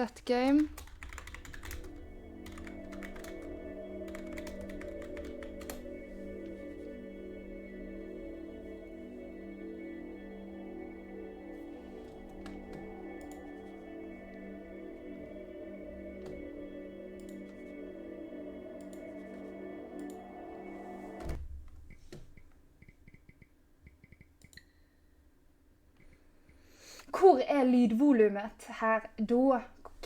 Set game. Hvor er lydvolumet her da?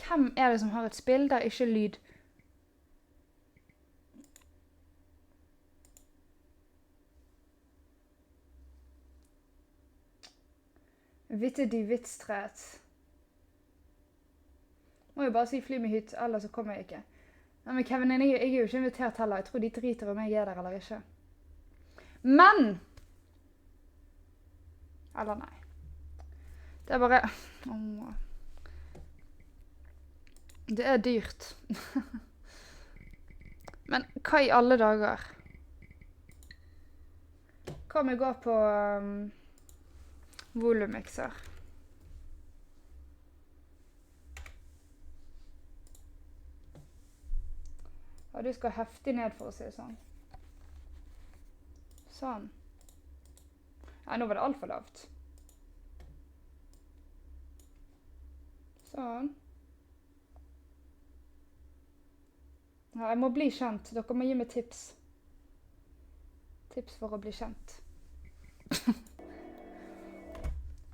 Hvem er det som har et spill der ikke lyd? Witte die Wittstræt. Må jo bare si fly med hytt, ellers så kommer jeg ikke. Nei, men Kevin, jeg er jo ikke invitert heller. Jeg tror de driter om jeg er der eller ikke. Men! Eller nei. Det er bare... Det er dyrt. Men hva i alle dager? Hva om jeg går på volummikser? Ja, du skal heftig ned for å si det sånn. Sånn. Nei, nå var det alt for lavt. Sånn. Ja, jeg må bli kjent. Dere må gi meg tips. Tips for å bli kjent.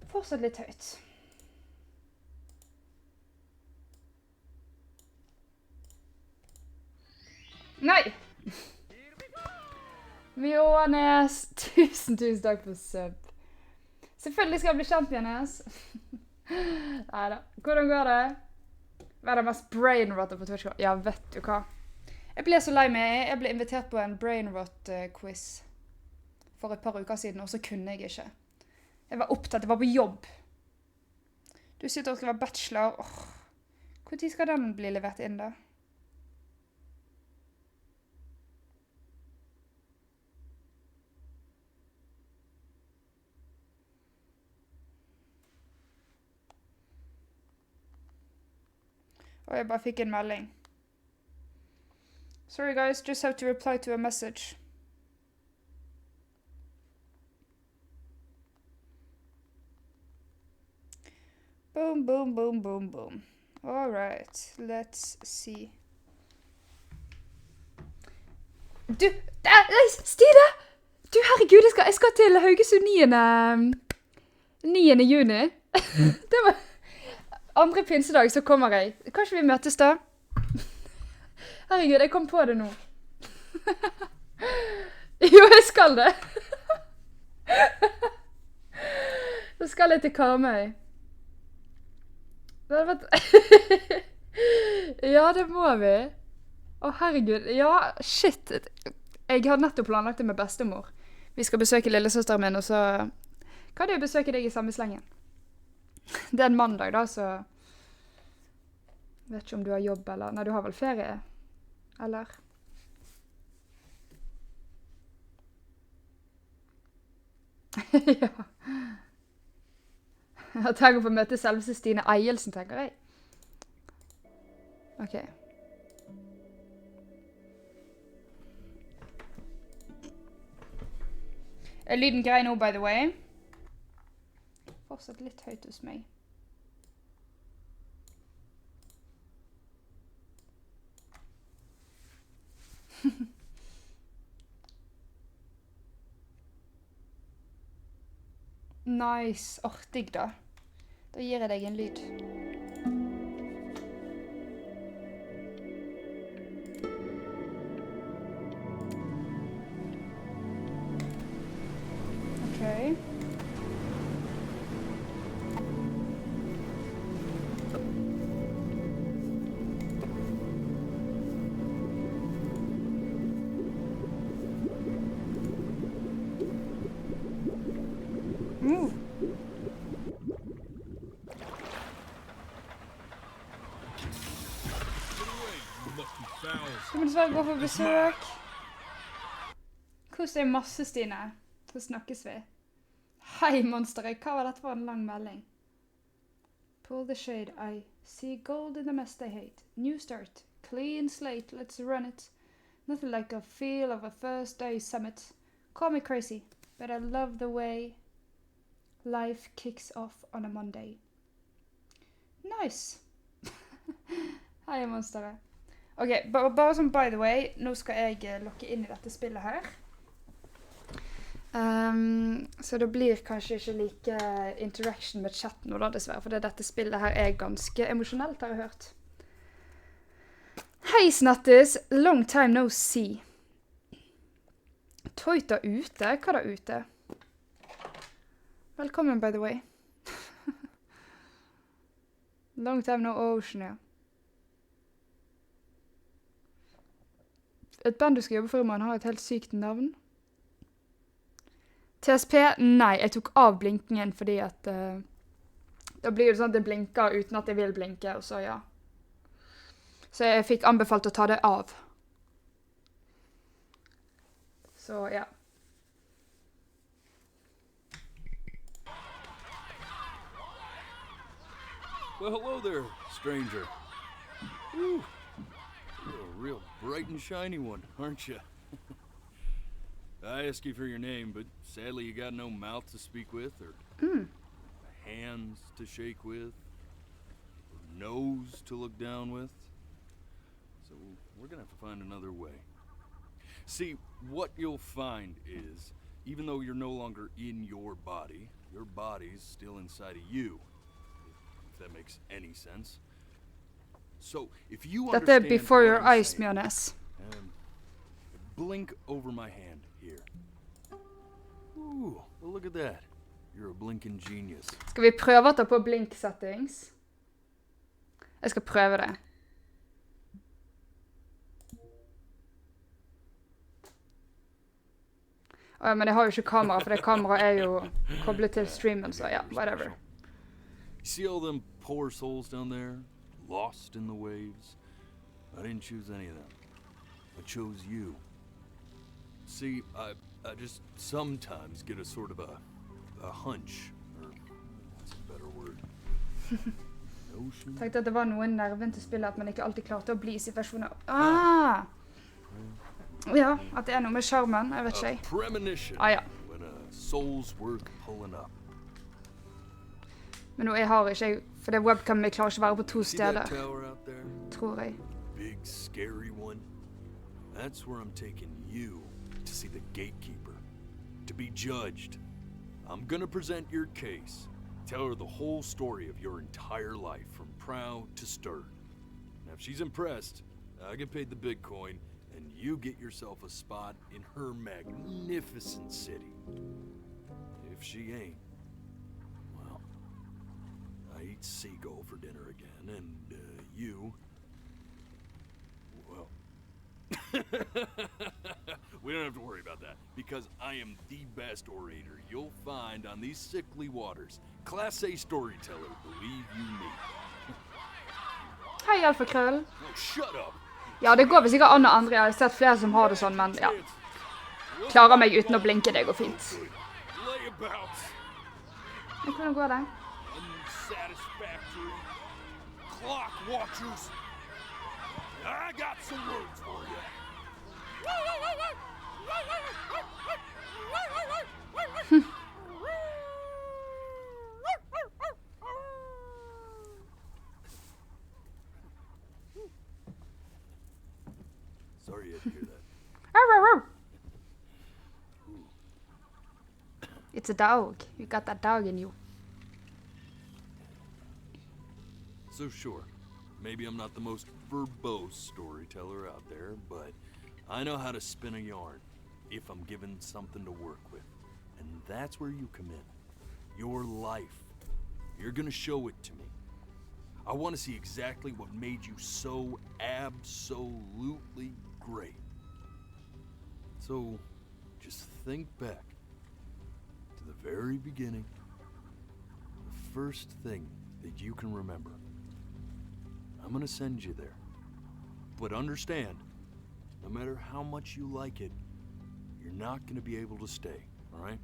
Fortsatt litt høyt. Nei! Mjånes, tusen takk for sub. Selvfølgelig skal jeg bli kjent, Mjånes. Neida. Hvordan går det? Hva er det mest brainrotter på Twitch? Ja, vet du hva? Jeg ble så lei meg. Jeg ble invitert på en brainrot-quiz for et par uker siden, og så kunne jeg ikke. Jeg var opptatt, jeg var på jobb. Du sitter og skal være bachelor. Hvor tid skal den bli levert inn da? Og jeg bare fikk en melding. Sorry guys, just have to reply to a message. Boom, boom, boom, boom, boom. All right, let's see. Du, Stine! Du, herregud, jeg skal til Haugesund 9. juni. Det var... Andre pinsedag så kommer jeg. Kanskje vi møtes da? Herregud, jeg kom på det nå. Jo, jeg skal det. Så skal jeg til Karmøy. Ja, det må vi. Å, herregud. Ja, shit. Jeg har nettopp planlagt det med bestemor. Vi skal besøke lillesøsteren min, og så kan jeg besøke deg i samme slengen. Det er en mandag da, så vet ikke om du har jobb eller... Nei, du har vel ferie? Eller? Ja. Jeg tenker på å møte selveste Stine Eielsen, tenker jeg. Ok. Er lyden grei nå, by the way? Fortsatt litt høyt hos meg. Nice. Digg da. Da gir jeg deg en lyd. Ok. Du må dessverre gå for besøk. Kos deg masse, Stine. Så snakkes vi. Hei, monsteret. Hva var dette for en lang melding? Pull the shade, I see gold in the mess I hate. New start, clean slate, let's run it. Nothing like a feel of a Thursday summit. Call me crazy, but I love the way life kicks off on a Monday. Nice! Hei, monsteret. Ok, bare som by the way, nå skal jeg lokke inn i dette spillet her. Så det blir kanskje ikke like interaction med chat nå da, dessverre, for dette spillet her er ganske emosjonelt, har jeg hørt. Hei, Snattis! Long time no see. Toyota ute? Hva da ute? Velkommen, by the way. Long time no ocean, ja. Et band du skal jobbe for, man har et helt sykt navn. TSP? Nei, jeg tok av blinkingen fordi at da blir det sånn at det blinker uten at jeg vil blinke, og så ja. Så jeg fikk anbefalt å ta det av. Så ja. Well, hello there, stranger. Whew. You're a real bright and shiny one, aren't you? I asked you for your name, but sadly you got no mouth to speak with, or hands to shake with, or nose to look down with. So we're gonna have to find another way. See, what you'll find is, even though you're no longer in your body's still inside of you. If that makes any sense. So, if you understand before your eyes, saying, Mjolnes. Blink over my hand here. Ooh, well look at that. You're a blinking genius. Skal vi prøve å ta på blink settings? Jeg skal prøve det. Ja, men jeg har jo ikke kamera, for det kamera er jo koblet til streamen, så ja, whatever. You see all them poor souls down there, lost in the waves? I didn't choose any of them. I chose you. See, I just sometimes get a sort of a hunch, or what's a better word? Notion? Tenkte at det var noen nerven til spillet, at man ikke alltid klarte å bli i situasjoner. Ah! Ja, at det er noe med charmen, jeg vet ikke. A premonition ja. when a soul's worth pulling up. Men nå jeg har ikke, for det webcam jeg klarer ikke være på to See that steder, tower out there? tror jeg. Big scary one. That's where I'm taking you to see the gatekeeper, to be judged. I'm gonna present your case, tell her the whole story of your entire life from proud to stern. Now if she's impressed, I get paid the big coin, and you get yourself a spot in her magnificent city. If she ain't, well, I eat seagull for dinner again, and you, well, we don't have to worry about that, because I am the best orator you'll find on these sickly waters. Class A storyteller, believe you me. Hei, Alfakrøll. Oh, shut up! Ja, det går hvis ikke an og andre. Jeg har sett flere som har det sånn, men ja. Klarer meg uten å blinke, det går fint. Men hvordan går det? Unsatisfactory clock watchers. I got some words for you. Sorry you had to hear that. It's a dog. You got that dog in you. So sure, maybe I'm not the most verbose storyteller out there, but I know how to spin a yarn if I'm given something to work with. And that's where you come in. Your life. You're gonna show it to me. I want to see exactly what made you so absolutely great. So, just think back to the very beginning, the first thing that you can remember. I'm gonna send you there. But understand, no matter how much you like it, you're not gonna be able to stay, all right?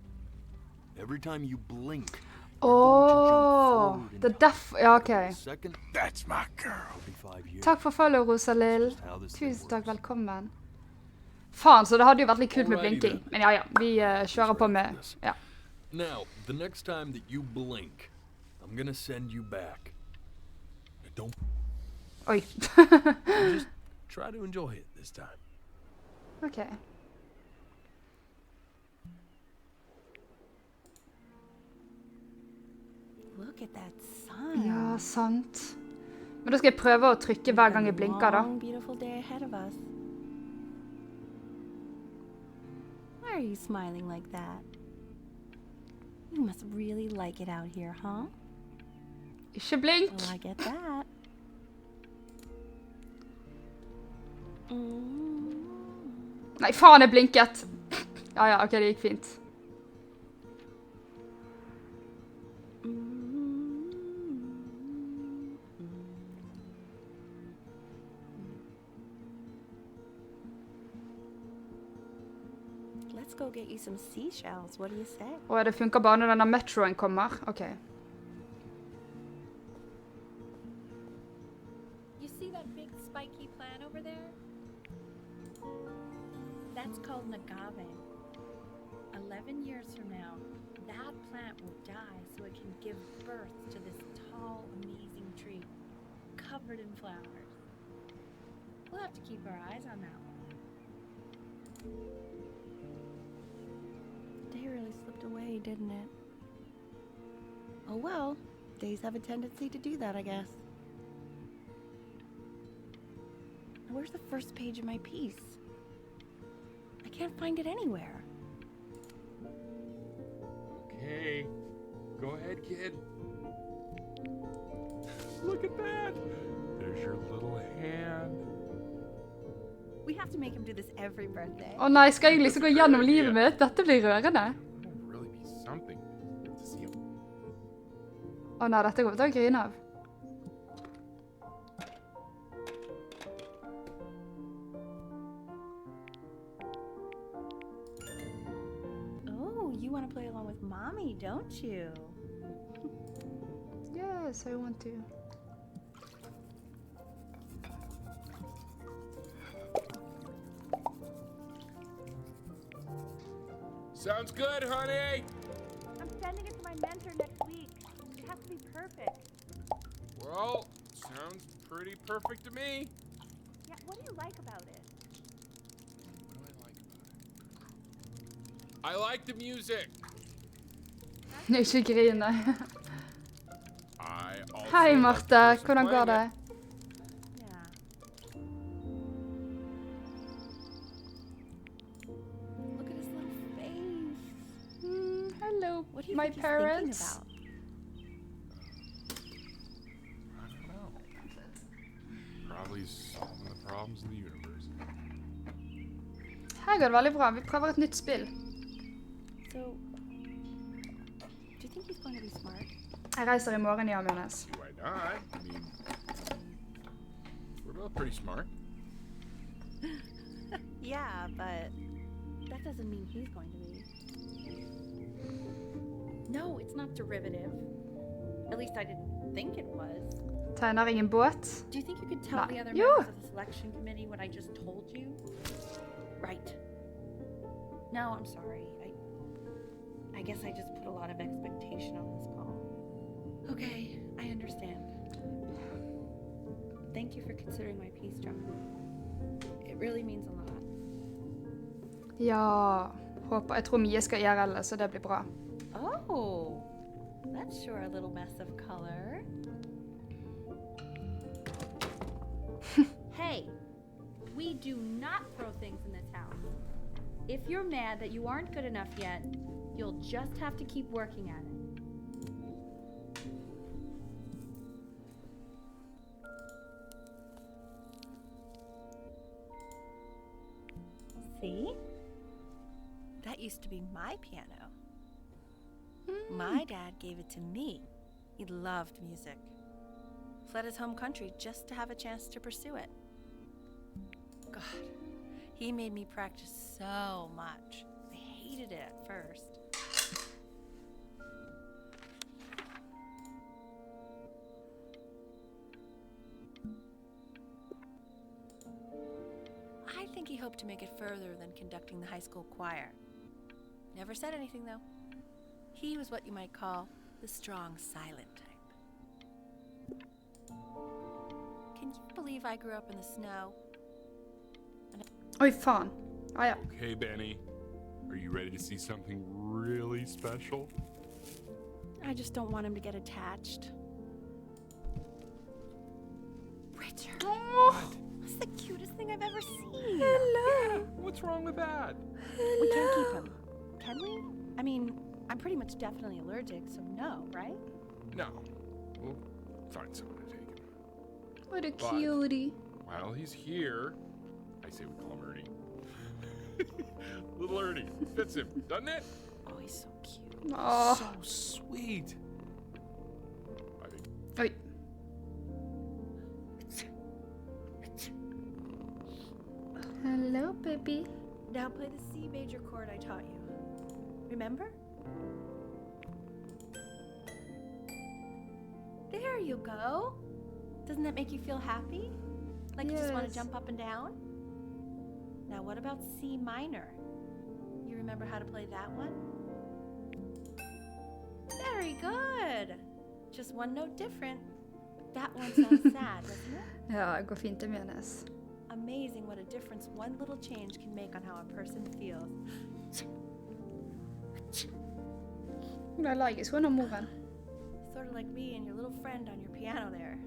Every time you blink, Åh, det er derfor. Ja, ok. Second, That's my girl. it'll be 5 years. Takk for follow, Rosalill. Just how this thing Tusen takk, works. velkommen. Faen, så det hadde jo vært litt kult med Alrighty blinking. then. Men ja, vi kjører på med, ja. Now, the next time that you blink, I'm gonna send you back. Don't Oi. Just try to enjoy it this time. Ok. Look at that sun. Ja, sant. Men da skal jeg prøve å trykke hver gang jeg blinker da. Long, beautiful day ahead of us. Why are you smiling like that? You must really like it out here, huh? Ikke blink. Well, I get that. Mm. Nei, faen, jeg blinket. Ja, ja, ok, det gikk fint. Let's go get you some seashells. What do you say? Og det funker bare når denne metroen kommer. Ok. You see that big spiky plant over there? That's called an agave. 11 years from now, that plant will die so it can give birth to this tall, amazing tree, covered in flowers. We'll have to keep our eyes on that one. The day really slipped away, didn't it? Oh well, days have a tendency to do that, I guess. Where's the first page of my piece? I can't find it anywhere. Okay. Go ahead, kid. Look at that. There's your little hand. We have to make him do this every birthday. Å nei, skal jeg liksom gå gjennom livet mitt? Dette blir rørende. It'll really be something to see him. Å nei, dette går til å grine av. Oh, you want to play along with Mommy, don't you? Yes, I want to. Sounds good, honey. I'm sending it to my mentor next week. It has to be perfect. Well, sounds pretty perfect to me. Yeah, what do you like about it? What do I like about it? I like the music. Ikke grine. I also Hei, like the Marte. person Hvordan går playing det? it. Yeah. Look at his little face. Hello, What do you my think he's parents. thinking about? I don't know. Probably solving the problems in the universe. Her går det veldig bra. Vi prøver et nytt spill. So, do you think he's going to be smart? Jeg reiser i morgen, ja, Jonas. Why not? I mean, we're both pretty smart. Yeah, but that doesn't mean he's going to be. No, it's not derivative. At least I didn't think it was. Tegner ingen båt. Do you think you could tell Nah. the other You- members of the selection committee what I just told you? Right. No, I'm sorry. I guess I just put a lot of expectation on this call. Okay, I understand. Thank you for considering my piece, John. It really means a lot. Ja, jeg tror Mie skal IRL, så det blir bra. Oh, that's sure a little mess of color. Hey, we do not throw things in this house. If you're mad that you aren't good enough yet, you'll just have to keep working at it. See? That used to be my piano. My dad gave it to me. He loved music. Fled his home country just to have a chance to pursue it. God, he made me practice so much. I hated it at first. think he hoped to make it further than conducting the high school choir. Never said anything, though. He was what you might call the strong, silent type. Can you believe I grew up in the snow? Oi, faen. Ah, ja. Okay, Benny. Are you ready to see something really special? I just don't want him to get attached. Richard, Åh, that's the cutest thing I've ever seen. Yeah, what's wrong with that? We can't keep him, can we? I mean, I'm pretty much definitely allergic, so no, right? No. We'll find someone to take him. what a But- cutie. While he's here, I say we call him Ernie. Little Ernie. Fits him, doesn't it? Oh, he's so cute. Åh, So sweet. I think oi. Hello, baby. Now play the C major chord I taught you. Remember? There you go. Doesn't that make you feel happy? Like you just want to Yes. jump up and down? Now what about C minor? You remember how to play that one? Very good. Just one note different. That one sounds sad, doesn't it? Ja, det går fint det menes. Amazing what a difference one little change can make on how a person feels. Hun er allergisk, hun er moren. Sort of like me and your little friend on your piano there.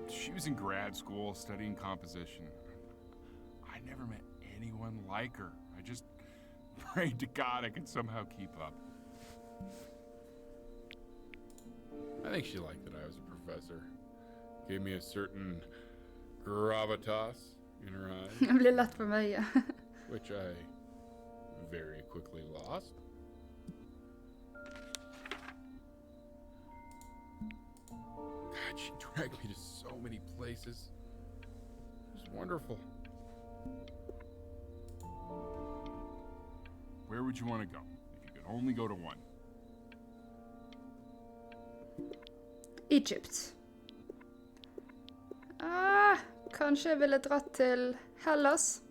she was in grad school studying composition. I never met anyone like her. I just prayed to God I could somehow keep up. I think she liked that I was a professor. Gave me a certain gravitas in her eyes, Det blir lett for meg, ja. which I very quickly lost. God, she dragged me to so many places. It was wonderful. Where would you want to go if you could only go to one? Egypt. Kanskje jeg ville dratt til Hellas.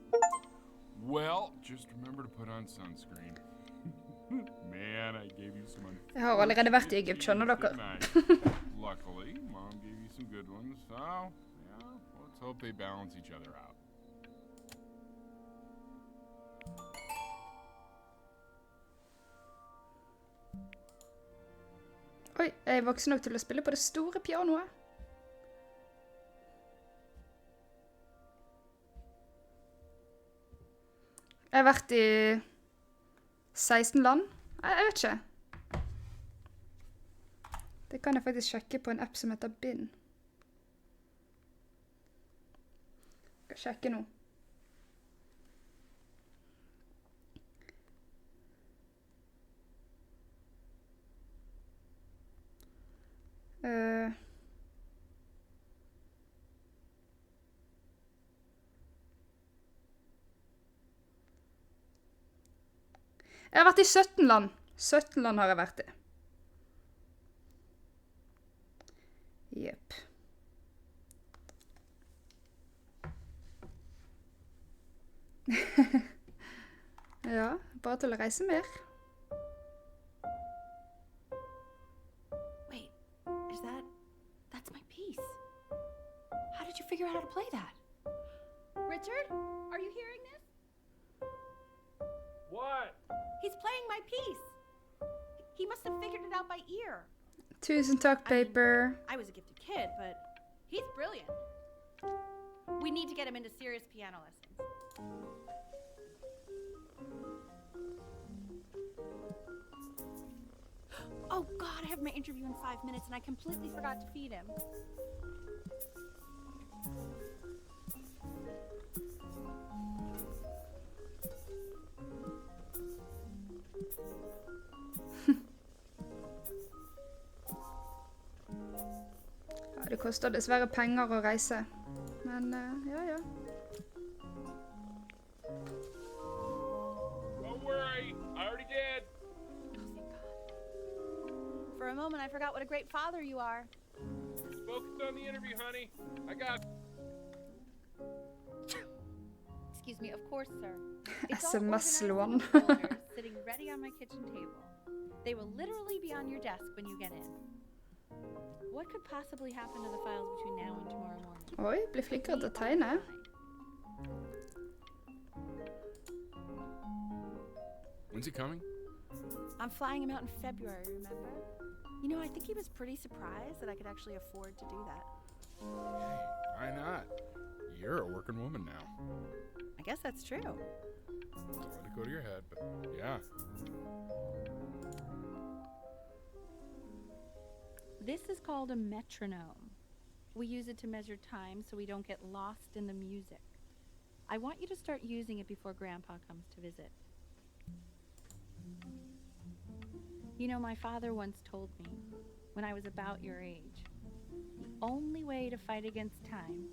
Well, just remember to put on sunscreen. Man, I gave you some Jeg har allerede vært i Egypt, skjønner dere. Luckily, Mom gave you some good ones, so yeah, let's hope they balance each other out. Oi, jeg er voksen nok til å spille på det store pianoet. Jeg har vært i 16 land. Jeg vet ikke. Det kan jeg faktisk sjekke på en app som heter Bind. Jeg skal sjekke nå. Jeg har vært i 17 land. 17 land har jeg vært i. Jepp. Ja, bare til å reise mer. Wait, that's my piece. How did you figure out how to play that? Richard, are you hearing this? What? He's playing my piece. He must have figured it out by ear. Tusen takk, Paper. I was a gifted kid, but he's brilliant. We need to get him into serious piano lessons. Oh God, I have my interview in 5 minutes and I completely forgot to feed him. Ja, det koster dessverre penger å reise. Men, ja, ja. Don't worry, I already did. Oh, thank God. For a a moment, I forgot what a great father you are. Focus on the interview, honey. I got. Excuse me, of course, sir. It's all SMS-lån. organized in folders, sitting ready on my kitchen table. They will literally be on your desk when you get in. What could possibly happen to the files between now and tomorrow morning? Oi, blir flinkere til å tegne. When's he coming? I'm flying him out in February, remember? You know, I think he was pretty surprised that I could actually afford to do that. Why not? You're a working woman now. I guess that's true. Don't let it go to your head, but yeah. This is called a metronome. We use it to measure time so we don't get lost in the music. I want you to start using it before Grandpa comes to visit. You know, my father once told me, when I was about your age, the only way to fight against time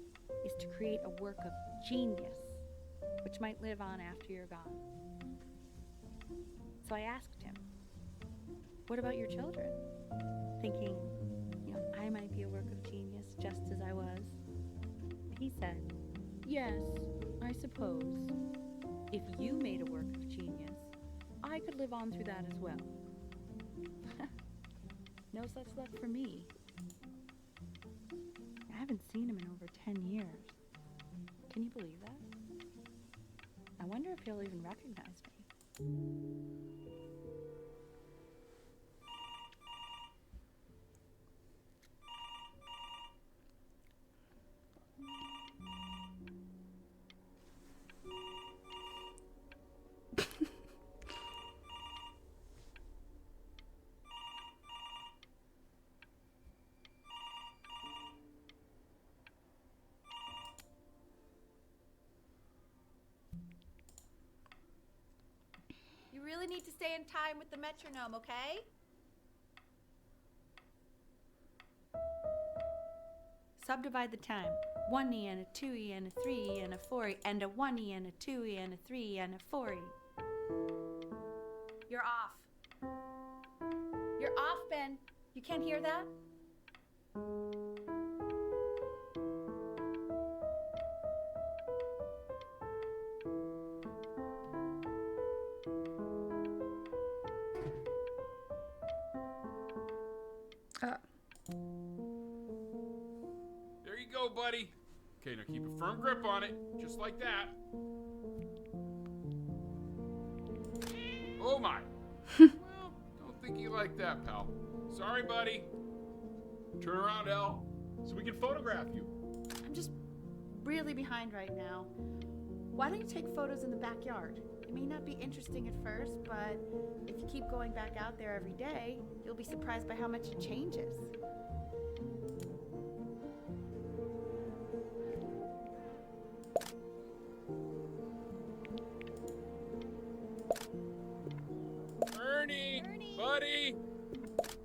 is to create a work of genius, which might live on after you're gone. So I asked him, what about your children? Thinking, you know, I might be a work of genius just as I was. He said, yes, I suppose. If you made a work of genius, I could live on through that as well. No such luck for me. I haven't seen him in over 10 years. Can you believe that? I wonder if he'll even recognize me. You really need to stay in time with the metronome, okay? Subdivide the time. 1E and a 2E and a 3E and a 4E and a 1E and a 2E and a 3E and a 4E. You're off. You're off, Ben. You can't hear that? There you go, buddy. Okay, now keep a firm grip on it, just like that. Oh my. Well, don't think you like that, pal. Sorry, buddy. Turn around, Elle, so we can photograph you. I'm just really behind right now. Why don't you take photos in the backyard? It may not be interesting at first, but if you keep going back out there every day, you'll be surprised by how much it changes. Ernie! Ernie! Buddy!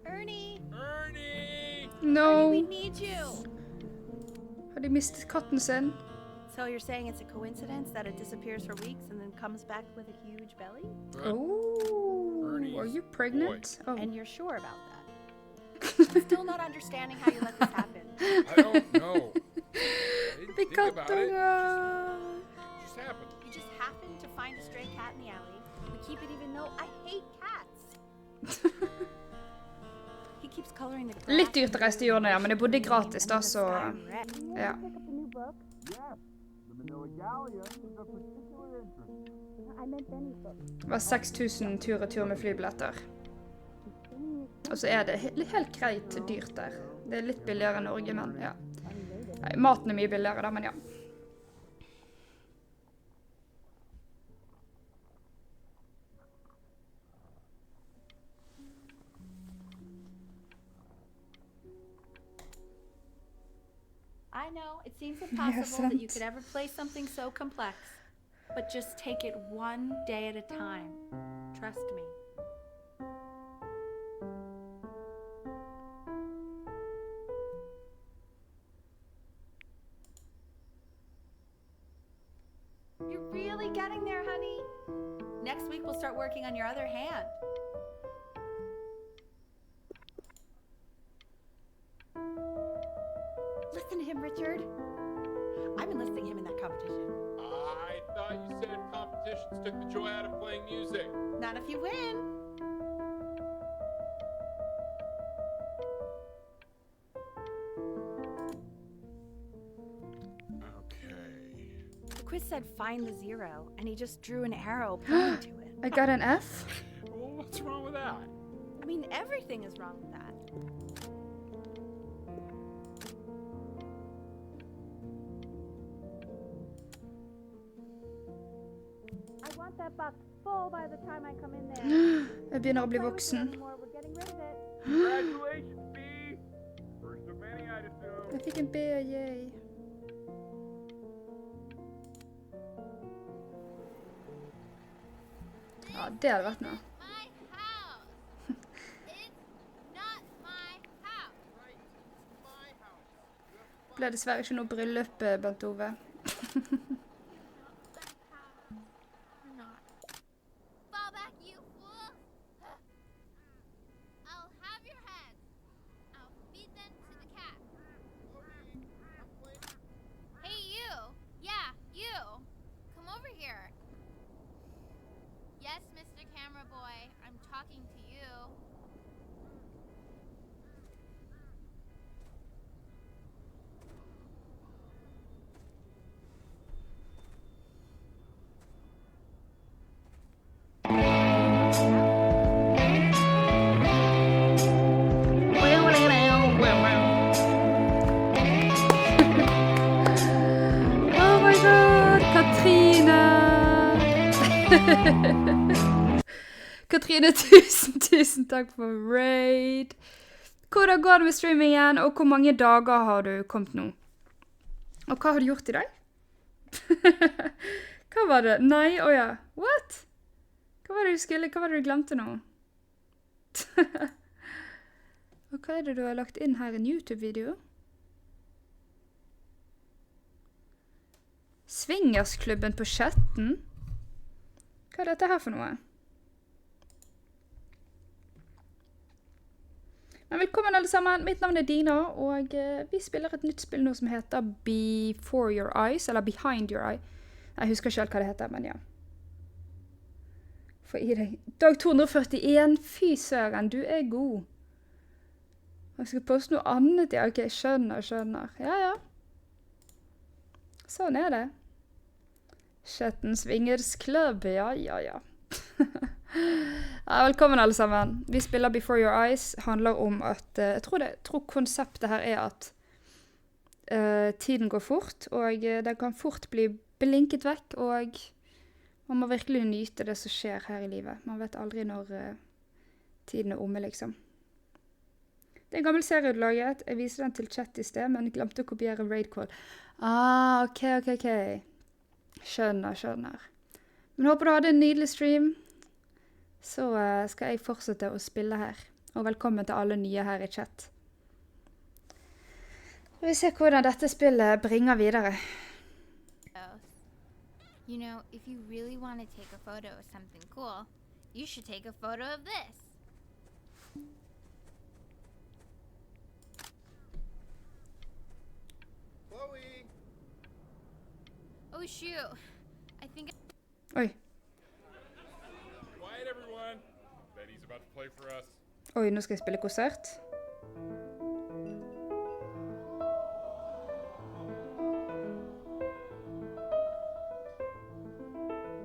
Ernie! Ernie! No. We need you! Har de mistet katten sin? So you're saying it's a coincidence that it disappears for weeks and then comes back with a huge belly? Oh, Ernie's are you pregnant? Oh. And you're sure about that? I'm still not understanding how you let this happen. I don't know. I didn't De think about it. kattunger. It just happened. You just happened to find a stray cat in the alley. We keep it even though I hate cats. He keeps coloring the grass. Litt dyrt å reise til jorden, ja, men jeg bodde gratis da, så ja. The Manila Gallia is of particular interest. Det var 6000 tur-retur med flybilletter. Og så er det helt greit dyrt der. Det er litt billigere enn Norge, men ja. Nei, maten er mye billigere da, men ja. I know, it seems impossible that you could ever play something so complex. But just take it one day at a time. Trust me. You're really getting there, honey. Next week we'll start working on your other hand. happened to him, Richard? I'm enlisting him in that competition. I thought you said competitions took the joy out of playing music. Not if you win. Okay. The quiz said find the zero, and he just drew an arrow pointing to it. I got an F. Well, what's wrong with that? I mean, everything is wrong with that. I want that box full by the time I come in there. Jeg begynner å bli voksen. We're getting rid of it. Congratulations, B. First of many, I assume. Jeg fikk en B, yay. Ja, det hadde vært noe. My house. It's not my house. Ble dessverre ikke noe bryllup, Bent Ove. Fall back, you fool. I'll have your heads. I'll feed them to the cat. Hey, you. Yeah, you. Come over here. Yes, Mr. Camera Boy, I'm talking to you. Oh my god, Katrine! Katrine, tusen takk for raid. Hvordan går det med streamingen, og hvor mange dager har du kommet nå? Og hva har du gjort i dag? Hva var det? Nei, åja. What? Hva var det du skulle? Hva var det du glemte nå? Og hva er det du har lagt inn her? En YouTube-video? Svingersklubben på chatten? Hva er dette her for noe? Men velkommen alle sammen, mitt navn er Dina, og vi spiller et nytt spill nå som heter Before Your Eyes, eller Behind Your Eye. Jeg husker ikke helt hva det heter, men ja. For i deg. Dag 241, fy søren, du er god. Jeg skal poste noe annet, ja, ok, skjønner. Ja. Sånn er det. Chatten Swingers Club, ja. Ja, velkommen alle sammen. Vi spiller Before Your Eyes. Handler om at, jeg tror konseptet her er at tiden går fort, og den kan fort bli blinket vekk, og man må virkelig nyte det som skjer her i livet. Man vet aldri når tiden er omme, liksom. Det er en gammel serie laget. Jeg viste den til chat i sted, men glemte å kopiere raid call. Ok. Skjønner. Men håper du hadde en nydelig stream. Så skal jeg fortsette å spille her. Og velkommen til alle nye her i chat. Vi ser hvordan dette spillet bringer videre. You know, if you really want to take a photo of something cool, you should take a photo of this. Chloe! Oh shoot. I think Oi, Quiet, everyone. Betty's about to play for us. nå skal jeg spille konsert.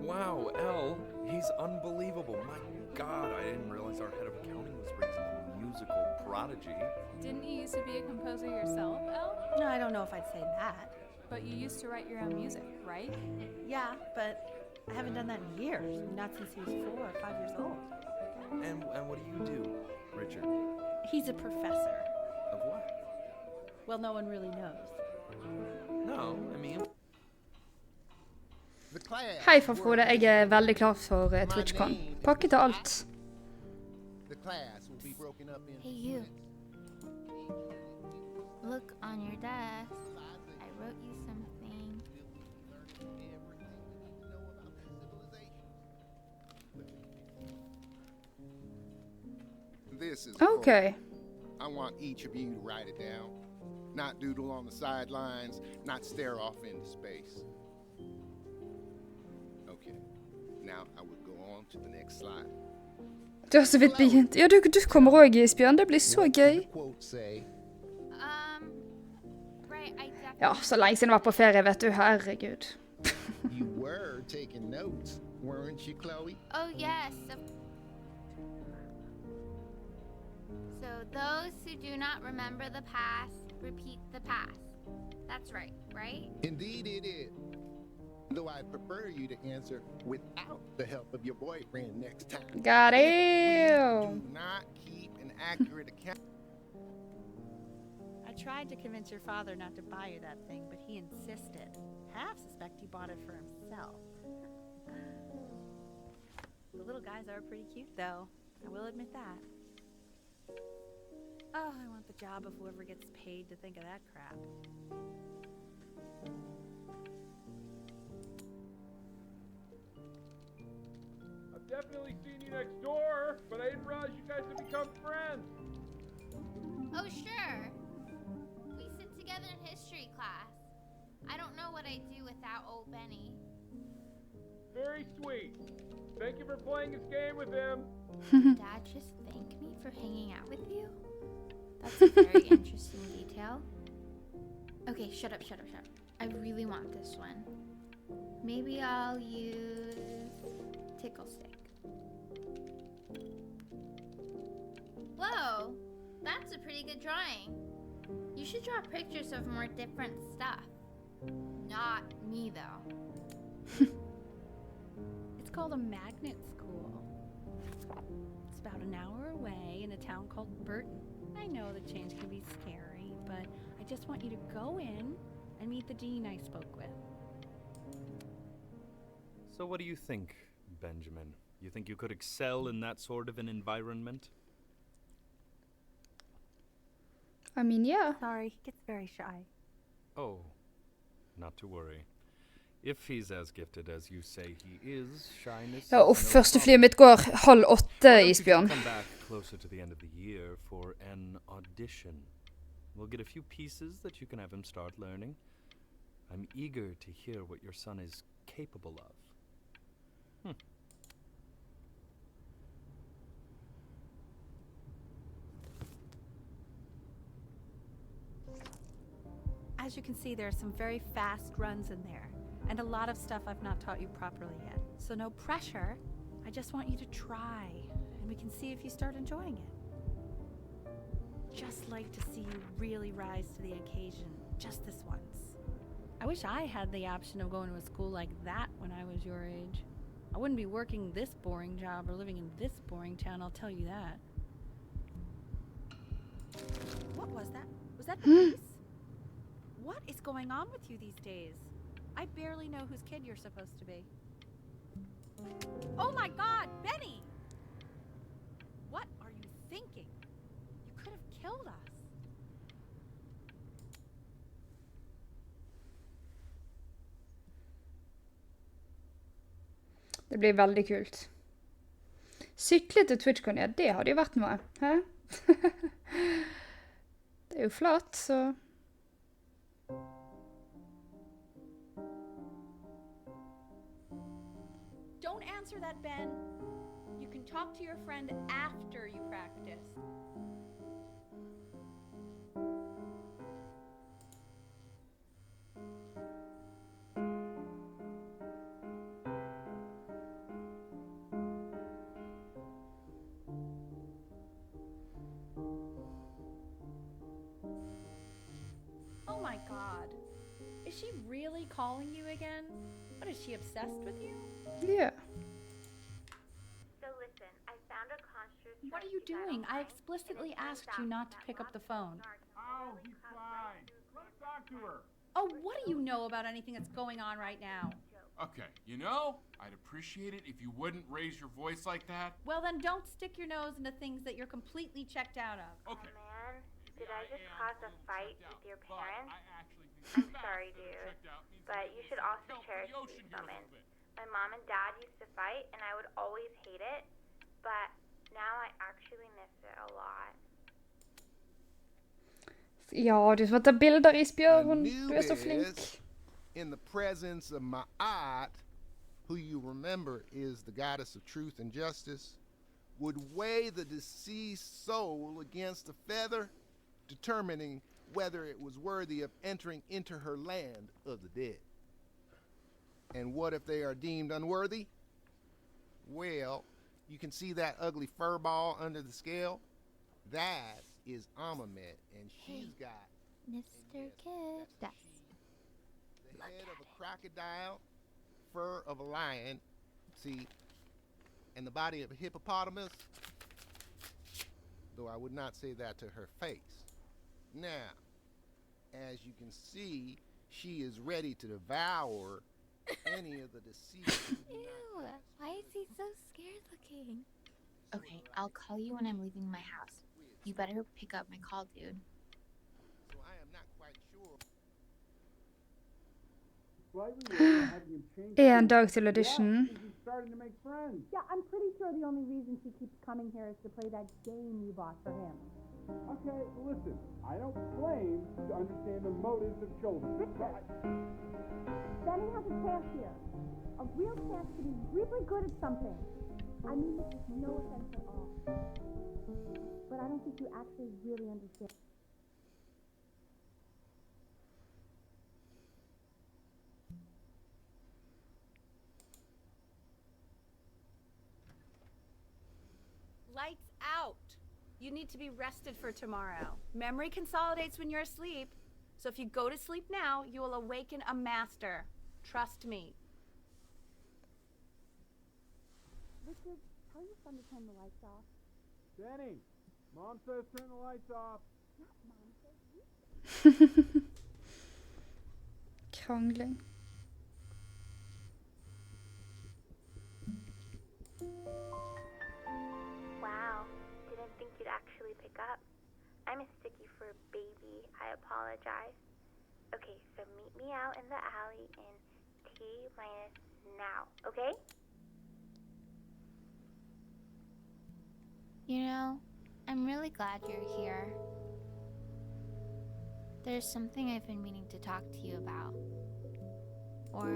Wow, Elle, he's unbelievable. My God, I didn't realize our head of accounting was raised a musical prodigy. Didn't you used to be a composer yourself, Elle? No, I don't know if I'd say that. But you used to write your own music, right? Yeah, but I haven't done that in years. Not since he was 4 or 5 years old. And what do you do, Richard? He's a professor. Of what? Well, no one really knows. No, I mean... The class. Hei fra Frode, jeg er veldig klar for TwitchCon. Pakket til alt. The class will be broken up into Hey, you. units. look on your desk. I wrote you something. This is Okay. I want each of you to write it down. not doodle on the sidelines, not stare off into space. Okay, now I will go on to the next slide. Du har så vidt begynt. Ja, du kommer også, Isbjørn. Det blir så What gøy. did the quote say? Right, I definitely. Ja, så lenge siden jeg var på ferie, vet du. Herregud. You were taking notes, weren't you, Chloe? Oh, yes. So, those who do not remember the past, repeat the past. That's right, right? Indeed it is. Though I prefer you to answer without the help of your boyfriend next time. Got We it. do not keep an accurate account. I tried to convince your father not to buy you that thing, but he insisted. Half suspect he bought it for himself. The little guys are pretty cute, though. I will admit that. Oh, I want the job of whoever gets paid to think of that crap. I've definitely seen you next door, but I didn't realize you guys had become friends. Oh, sure. We sit together in history class. I don't know what I'd do without old Benny. Very sweet. Thank you for playing this game with him. Dad just thanked me for hanging out with you? That's a very interesting detail. Okay, shut up. I really want this one. Maybe I'll use Tickle Stick. Whoa, that's a pretty good drawing. You should draw pictures of more different stuff. Not me, though. It's called a magnet school. It's about an hour away in a town called Burton. I know the change can be scary, but I just want you to go in and meet the dean I spoke with. So what do you think, Benjamin? You think you could excel in that sort of an environment? I mean, yeah. Sorry, he gets very shy. Oh, not to worry. If he's as gifted as you say he is, shyness Ja, og is no første problem. flyet mitt går 7:30, Why don't you Isbjørn. come back closer to the end of the year for an audition? We'll get a few pieces that you can have him start learning. I'm eager to hear what your son is capable of. As you can see, there are some very fast runs in there, and a lot of stuff I've not taught you properly yet. So no pressure. I just want you to try, and we can see if you start enjoying it. Just like to see you really rise to the occasion, just this once. I wish I had the option of going to a school like that when I was your age. I wouldn't be working this boring job or living in this boring town, I'll tell you that. What was that? Was that the police? What is going on with you these days? I barely know whose kid you're supposed to be. Oh my God, Benny! What are you thinking? You could have killed us. Det blir veldig kult. Sykle til TwitchCon, ja, det hadde jo vært noe. Hæ? Det er jo flatt, så... Don't answer that, Ben. You can talk to your friend after you practice. Oh my God. Is she really calling you again? What, is she obsessed with you? Ja. So listen, I found a construct. What are you doing? I explicitly asked you not to pick up the phone. Oh, he's fine. Let him talk to her. Oh, what do you know about anything that's going on right now? Okay, you know, I'd appreciate it if you wouldn't raise your voice like that. Well, then don't stick your nose into things that you're completely checked out of. Okay. Man, maybe did I just am cause a little fight checked with out, your but parents? I actually think I'm the fact sorry, that you're dude, checked out means but that you this should is also help for cherish the ocean these here a little moments. bit. My mom and dad used to fight, and I would always hate it, but now I actually miss it a lot. Ja, du får ta bilder, isbjørn. Du er så Anubis, flink. in the presence of Ma'at, who you remember is the goddess of truth and justice, would weigh the deceased soul against a feather, determining whether it was worthy of entering into her land of the dead. And what if they are deemed unworthy? Well, you can see that ugly fur ball under the scale? That is Amamet, and she's got Mr. Kid. That's the head of a crocodile, fur of a lion, see, and the body of a hippopotamus, though I would not say that to her face. Now, as you can see, she is ready to devour any of the deceased. who do Ew, not why is he so scared looking? Okay, I'll call you when I'm leaving my house. You better pick up my call, dude. So I am not quite sure. En dag til audition. Starting to make friends. Yeah, I'm pretty sure the only reason she keeps coming here is to play that game you bought for him. Okay, listen. I don't claim to understand the motives of children. Richard, Benny has a chance here. A real chance to be really good at something. I mean this with no offense at all. But I don't think you actually really understand. Lights out. You need to be rested for tomorrow. Memory consolidates when you're asleep. So if you go to sleep now, you will awaken a master. Trust me. Richard, tell your son to turn the lights off. Benny, Mom says turn the lights off. Krangling. Wow, didn't think you'd actually pick up. I mistook you for a baby. I apologize. Okay, so meet me out in the alley in T-minus now, okay? You know, I'm really glad you're here. There's something I've been meaning to talk to you about. Or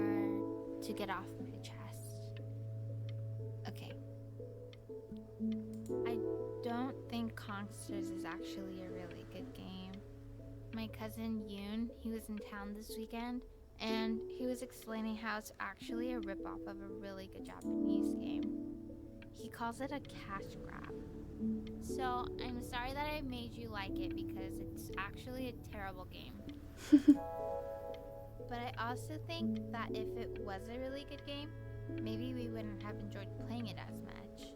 to get off my chest. Okay. I don't think Kongsters is actually a really good game. My cousin Yoon, he was in town this weekend, and he was explaining how it's actually a ripoff of a really good Japanese game. He calls it a cash grab. So, I'm sorry that I made you like it because it's actually a terrible game. But I also think that if it was a really good game, maybe we wouldn't have enjoyed playing it as much.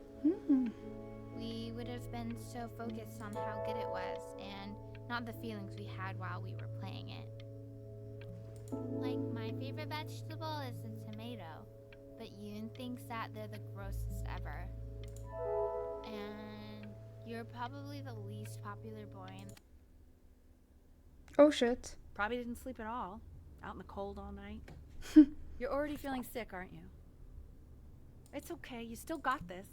We would have been so focused on how good it was and not the feelings we had while we were playing it. Like, my favorite vegetable is the tomato, but Yoon thinks that they're the grossest ever. And you're probably the least popular boy in... Oh shit. Probably didn't sleep at all. Out in the cold all night. You're already feeling sick, aren't you? It's okay. You still got this.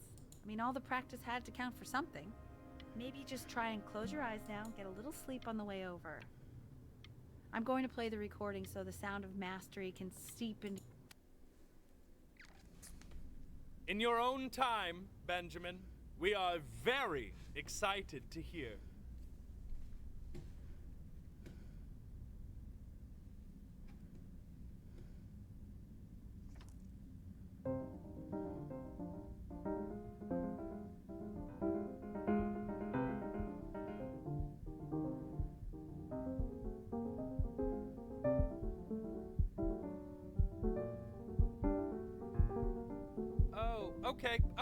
I mean, all the practice had to count for something. Maybe just try and close your eyes now, get a little sleep on the way over. I'm going to play the recording so the sound of mastery can seep into... In your own time, Benjamin, we are very excited to hear.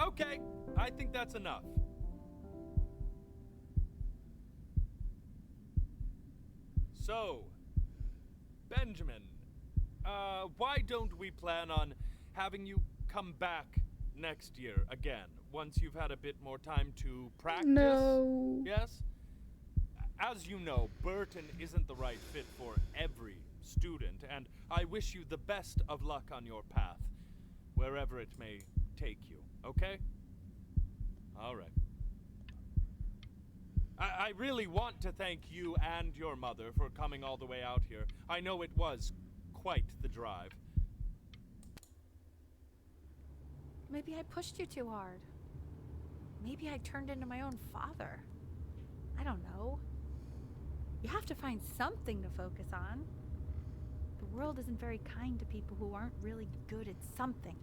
Okay, I think that's enough. So, Benjamin, why don't we plan on having you come back next year again, once you've had a bit more time to practice? No. Yes? As you know, Burton isn't the right fit for every student, and I wish you the best of luck on your path, wherever it may take you, okay? All right. I really want to thank you and your mother for coming all the way out here. I know it was quite the drive. Maybe I pushed you too hard. Maybe I turned into my own father. I don't know. You have to find something to focus on. The world isn't very kind to people who aren't really good at something.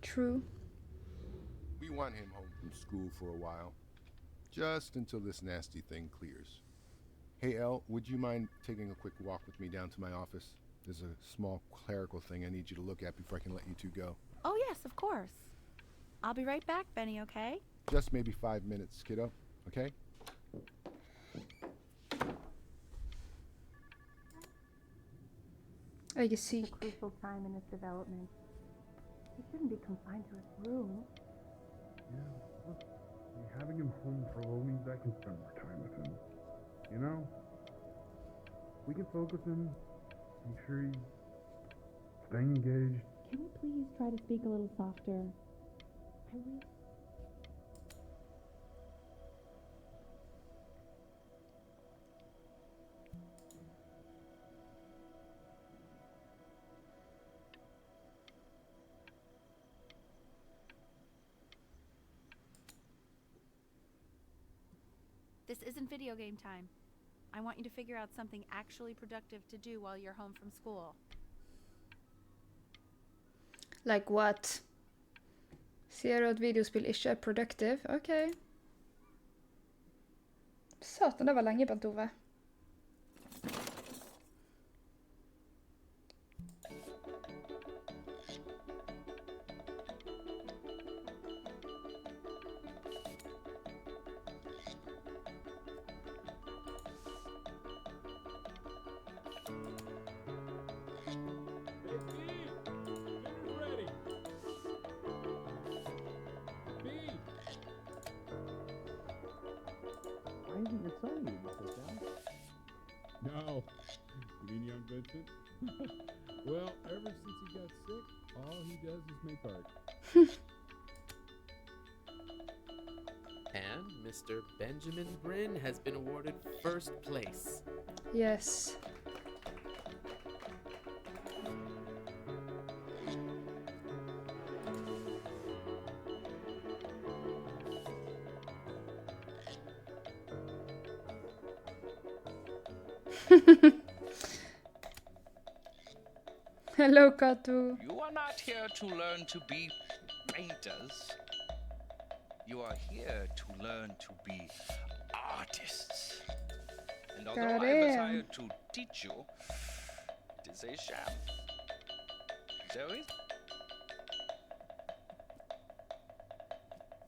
True. We want him home from school for a while. Just until this nasty thing clears. Hey, Elle, would you mind taking a quick walk with me down to my office? There's a small clerical thing I need you to look at before I can let you two go. Oh, yes, of course. I'll be right back, Benny, okay? Just maybe 5 minutes, kiddo, okay? Jag är syk. A crucial time in his development. He shouldn't be confined to his room. Yeah, look, having him home for a while means I can spend more time with him. You know? We can focus him, make sure he's staying engaged. Can you please try to speak a little softer? I really... This isn't video game time. I want you to figure out something actually productive to do while you're home from school. Like what? Ser du att videospel ikke er productive? Ok. Satan, det var lenge på Tove. Why isn't your son eating this down? No. You mean young Vincent? Well, ever since he got sick, all he does is make art. And Mr. Benjamin Bryn has been awarded first place. Yes. Hello, Katu. You are not here to learn to be painters. You are here to learn to be artists. And although I was hired to teach you, it is a sham. Zoe?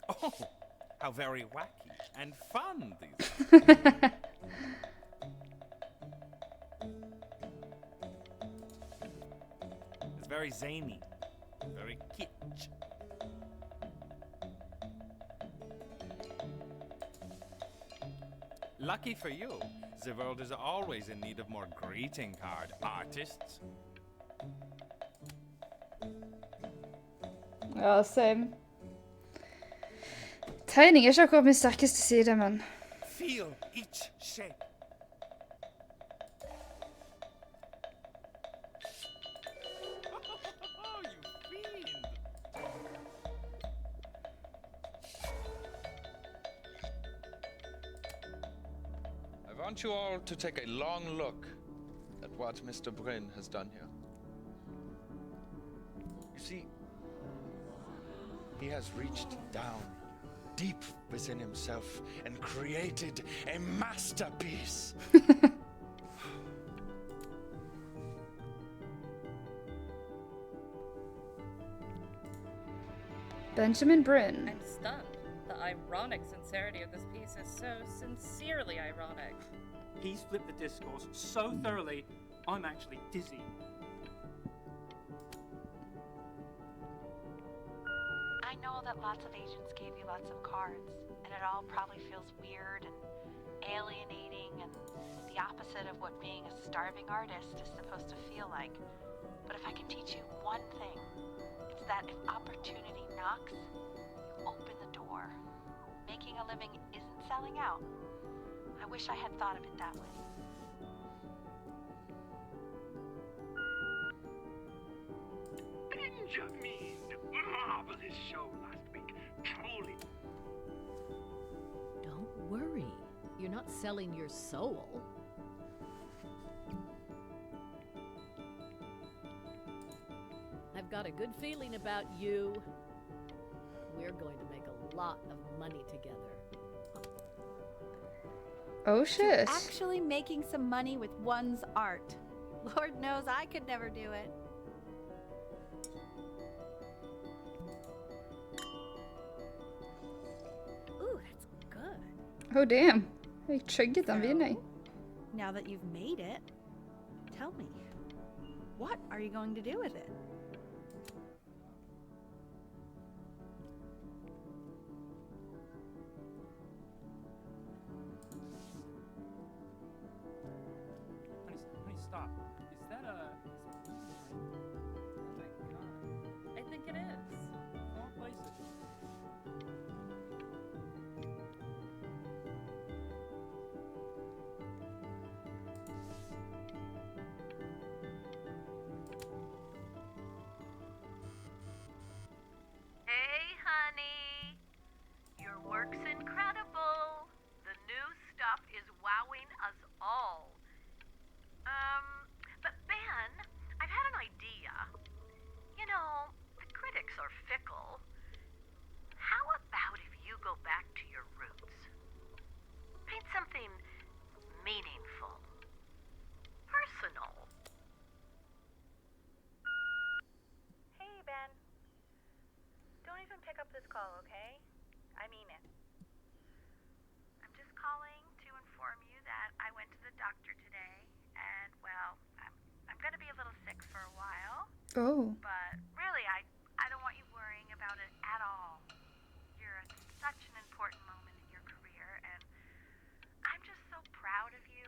Oh, how very wacky and fun these are. It's very zany, very kitsch. Lucky for you, the world is always in need of more greeting card artists. Ja, same. Tegning er ikke akkurat min sterkeste side, men... Feel each shape. Oh, you fiend! I want you all to take a long look at what Mr. Bryn has done here. You see, he has reached down deep within himself and created a masterpiece. Benjamin Bryn. I'm stunned. The ironic sincerity of this piece is so sincerely ironic. He's flipped the discourse so thoroughly, I'm actually dizzy. I know that lots of agents gave you lots of cards, and it all probably feels weird and alienating and the opposite of what being a starving artist is supposed to feel like. But if I can teach you one thing, it's that if opportunity knocks, you open the door. war. Making a living isn't selling out. I wish I had thought of it that way. Benjamin! Marvelous show last week. Truly. Don't worry. You're not selling your soul. I've got a good feeling about you. We're going to make a lot of money together. Oh shit. Actually making some money with one's art. Lord knows I could never do it. Ooh, that's good. Oh damn. Jag chuggat den vinner. Now that you've made it, tell me, what are you going to do with it? Honey, stop. Is that a... Oh my god. I think it is. Wrong places. Hey, honey. Your work's incredible. The new stuff is wowing us all. But Ben, I've had an idea. You know, the critics are fickle. How about if you go back to your roots? Paint something meaningful. Personal. Hey, Ben. Don't even pick up this call, okay? I mean it. I'm just calling to inform you that I went to the doctor today, and well, I'm gonna be a little sick for a while. Oh. But really, I don't want you worrying about it at all. You're at such an important moment in your career, and I'm just so proud of you.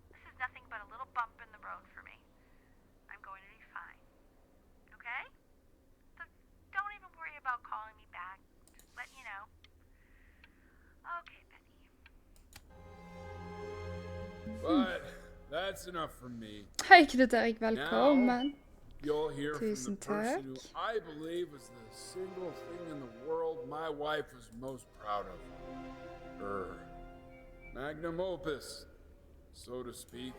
This is nothing but a little bump in the road for me. I'm going to be fine. Okay? So don't even worry about calling me back. Just letting you know. Okay, Benny. But that's enough from me. Hej Knut-Erik, välkommen. You'll hear from Tusen the person who tack. I believe is the single thing in the world my wife was most proud of. Her magnum opus, so to speak.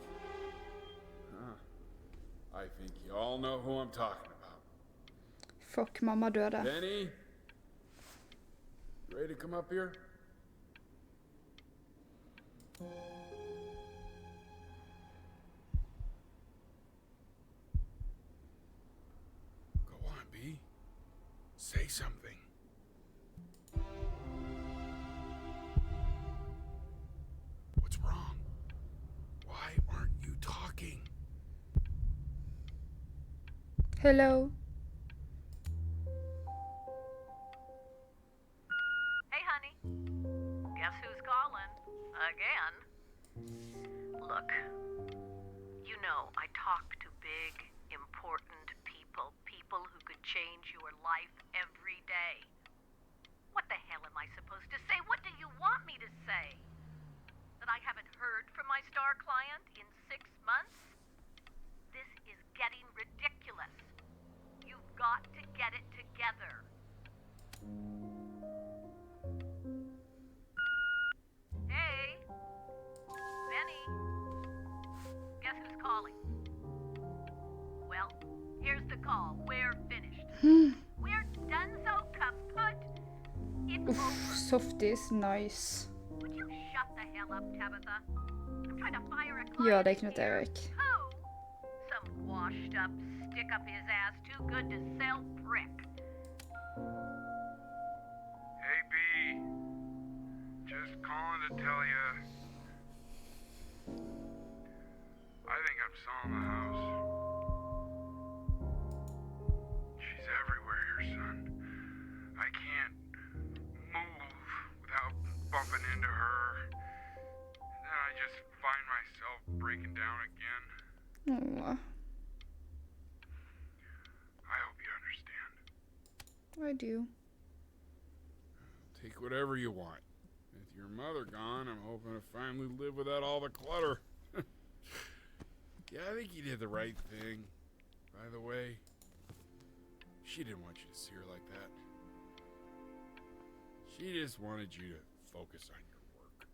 I think you all know who I'm talking about. Fuck, mamma döda. Benny? You ready to come up here? Go on, B. Say something. What's wrong? Why aren't you talking? Hello. Hey, honey. Guess who's calling? Again. Look, you know I talk to big, important people. People who could change your life every day. What the hell am I supposed to say? What do you want me to say? That I haven't heard from my star client in 6 months? This is getting ridiculous. You've got to get it together. Hey, Benny. Guess who's calling? Well, here's the call. We're finished. We're done so kaput. It's Uff, over. softies, nice. Would you shut the hell up, Tabitha? I'm trying to fire a Gör client det here. Knut-Erik. Who? Some washed up, stick up his ass, too good to sell prick. Hey, B. Just calling to tell you. I think I'm selling the house. She's everywhere here, son. I can't move without bumping into her. And then I just find myself breaking down again. Åh, I hope you understand. I do. whatever you want. With your mother gone, I'm hoping to finally live without all the clutter. Yeah, I think you did the right thing. By the way, she didn't want you to see her like that. She just wanted you to focus on your work.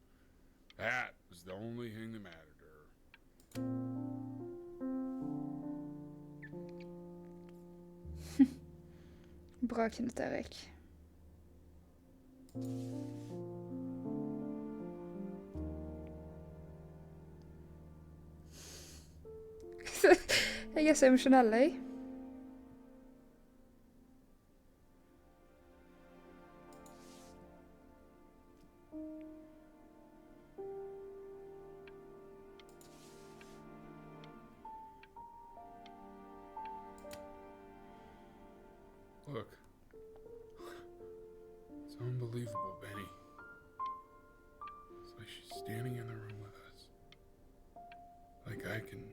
That was the only thing that mattered to her. Bra Knut Erik. Jeg er så emosjonell, jeg. Look. It's unbelievable, Benny. It's like she's standing in the room with us. Like I can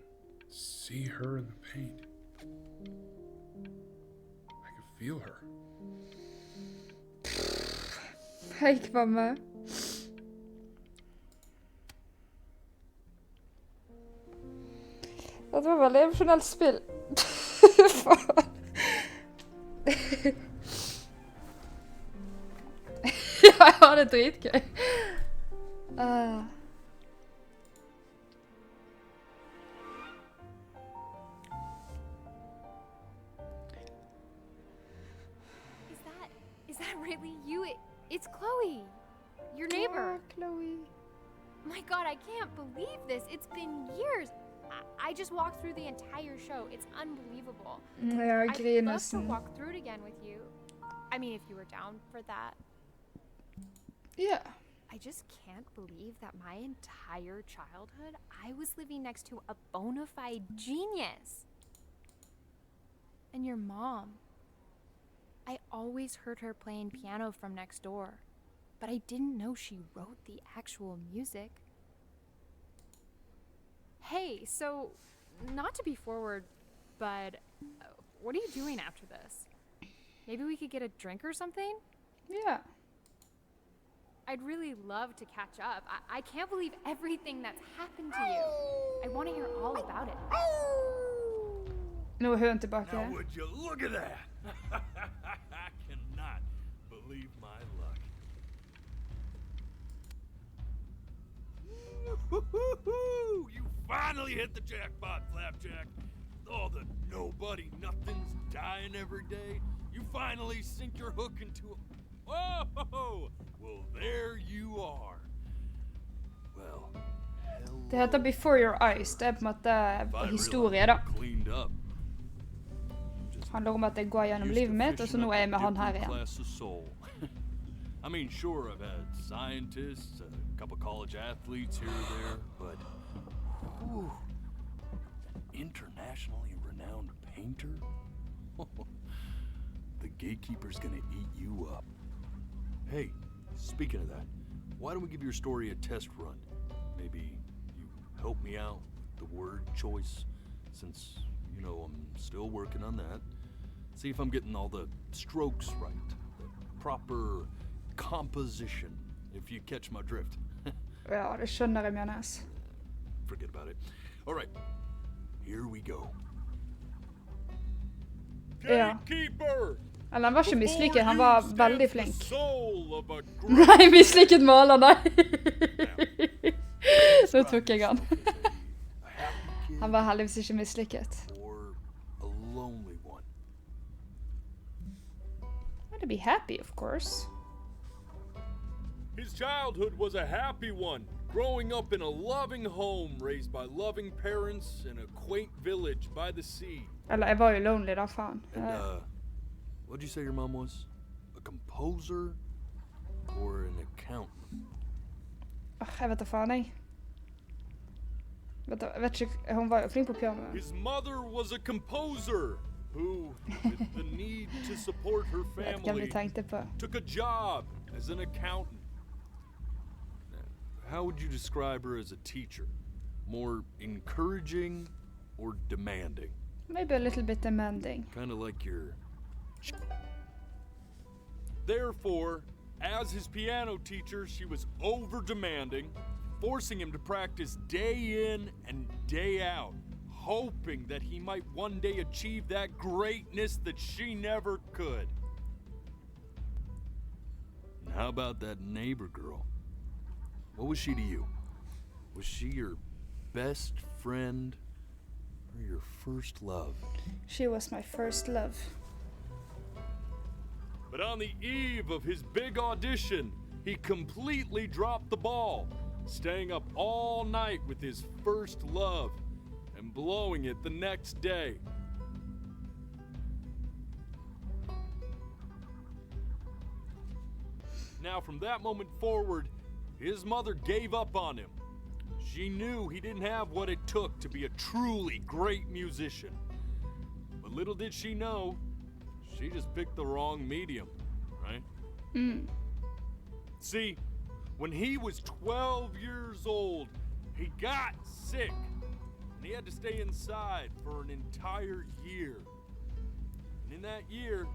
see her in the paint. I can feel her. Hei, kvamme. Det var veldig emosjonelt spill. Faen. Ja, jeg har det dritgøy. Is that really you? It's Chloe, your neighbor. Chloe. My God, I can't believe this. It's been years. I just walked through the entire show. It's unbelievable. Ja, I'd griner love to sånn. walk through it again with you. I mean, if you were down for that. Yeah. I just can't believe that my entire childhood, I was living next to a bona fide genius. And your mom. I always heard her playing piano from next door, but I didn't know she wrote the actual music. Hey, so, not to be forward, but what are you doing after this? Maybe we could get a drink or something? Yeah. I'd really love to catch up. I can't believe everything that's happened to you. I want to hear all about it. Nu är hön tillbaka. Now would you look at that? I cannot believe my luck. Woo-hoo-hoo! You finally hit the jackpot, Flapjack. All the nobody nothings dying every day. You finally sink your hook into a... Whoa! Well, there you are. Well, Det heter Before Your Eyes. Det er på en måte historie, da. cleaned up. Handler om at jeg går gjennom livet mitt, og så nå er jeg med han her igjen. Class of soul. I mean, sure, I've had scientists, a couple college athletes here or there, but whew, an internationally renowned painter? The gatekeeper's gonna eat you up. Hey, speaking of that, why don't we give your story a test run? Maybe you help me out with the word choice, since, you know, I'm still working on that. See if I'm getting all the strokes right, the proper composition, if you catch my drift. Ja, det skjønner jeg, Mjønes. Forget about it. All right, here we go. Ja. Gatekeeper! Eller han var ikke mislykket, han var veldig flink. Soul of a Nei, mislykket maler, nei. Så tok jeg han. Han var heldigvis ikke mislykket. Or a lonely one. To be happy, of course. His childhood was a happy one, growing up in a loving home, raised by loving parents in a quaint village by the sea. Eller jeg var jo lonely da, faen. And, what'd you say your mom was? A composer? Or an accountant? Jeg vet da faen, jeg. Jeg vet ikke, hun var jo flink på piano. His mother was a composer who, with the need to support her family, took a job as an accountant. How would you describe her as a teacher? More encouraging or demanding? Maybe a little bit demanding. Kind of like your... Therefore, as his piano teacher, she was over-demanding, forcing him to practice day in and day out, hoping that he might one day achieve that greatness that she never could. And how about that neighbor girl? What was she to you? Was she your best friend or your first love? She was my first love. But on the eve of his big audition, he completely dropped the ball, staying up all night with his first love and blowing it the next day. Now, from that moment forward, his mother gave up on him. She knew he didn't have what it took to be a truly great musician. But little did she know, she just picked the wrong medium, right? See, when he was 12 years old, he got sick, and he had to stay inside for an entire year. And in that year,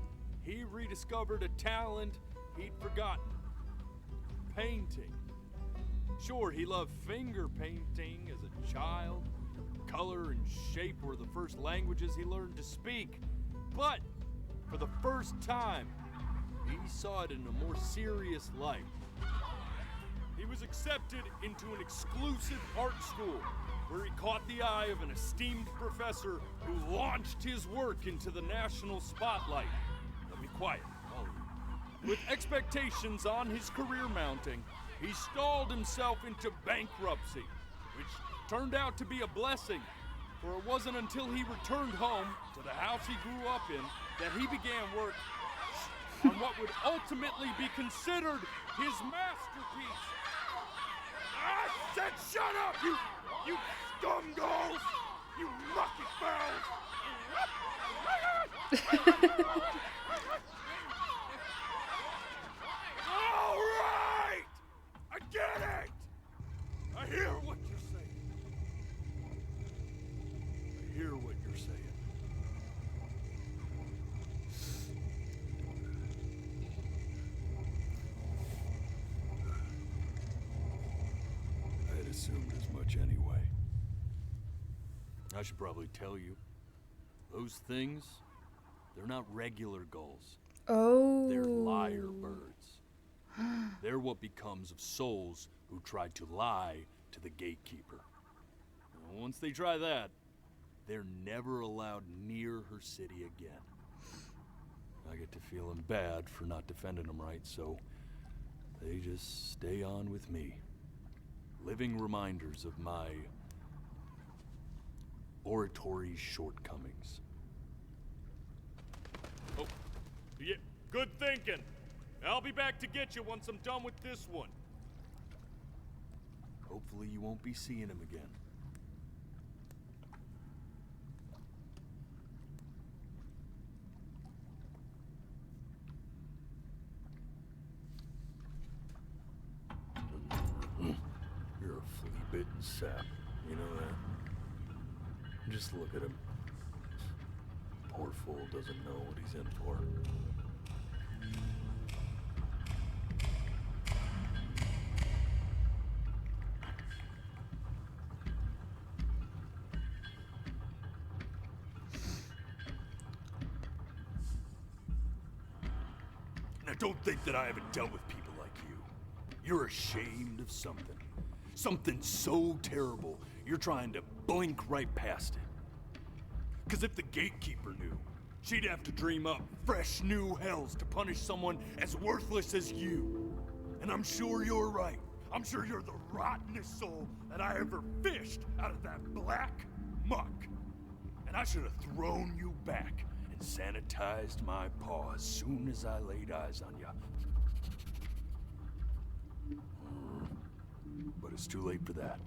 he rediscovered a talent he'd forgotten: painting. Sure, he loved finger painting as a child. Color and shape were the first languages he learned to speak. But for the first time, he saw it in a more serious light. He was accepted into an exclusive art school where he caught the eye of an esteemed professor who launched his work into the national spotlight. Let me quiet. With expectations on his career mounting, he stalled himself into bankruptcy, which turned out to be a blessing, for it wasn't until he returned home to the house he grew up in that he began work on what would ultimately be considered his masterpiece. I said shut up, you scumballs! You lucky fowls! All right! I get it! I hear what you're saying. I hear what you're saying. I had assumed as much anyway. I should probably tell you, those things, they're not regular gulls. Oh. They're lyre birds. They're what becomes of souls who tried to lie to the gatekeeper. And once they try that, they're never allowed near her city again. I get to feeling bad for not defending them right, so they just stay on with me. Living reminders of my oratory shortcomings. Oh, yeah, good thinking. I'll be back to get you once I'm done with this one. Hopefully you won't be seeing him again. You're a flea-bitten sap, you know that? Just look at him. Poor fool doesn't know what he's in for. Now don't think that I haven't dealt with people like you. You're ashamed of something. Something so terrible, you're trying to blink right past it. Because if the gatekeeper knew, she'd have to dream up fresh new hells to punish someone as worthless as you. And I'm sure you're right. I'm sure you're the rottenest soul that I ever fished out of that black muck. And I should have thrown you back and sanitized my paw as soon as I laid eyes on you. But it's too late for that.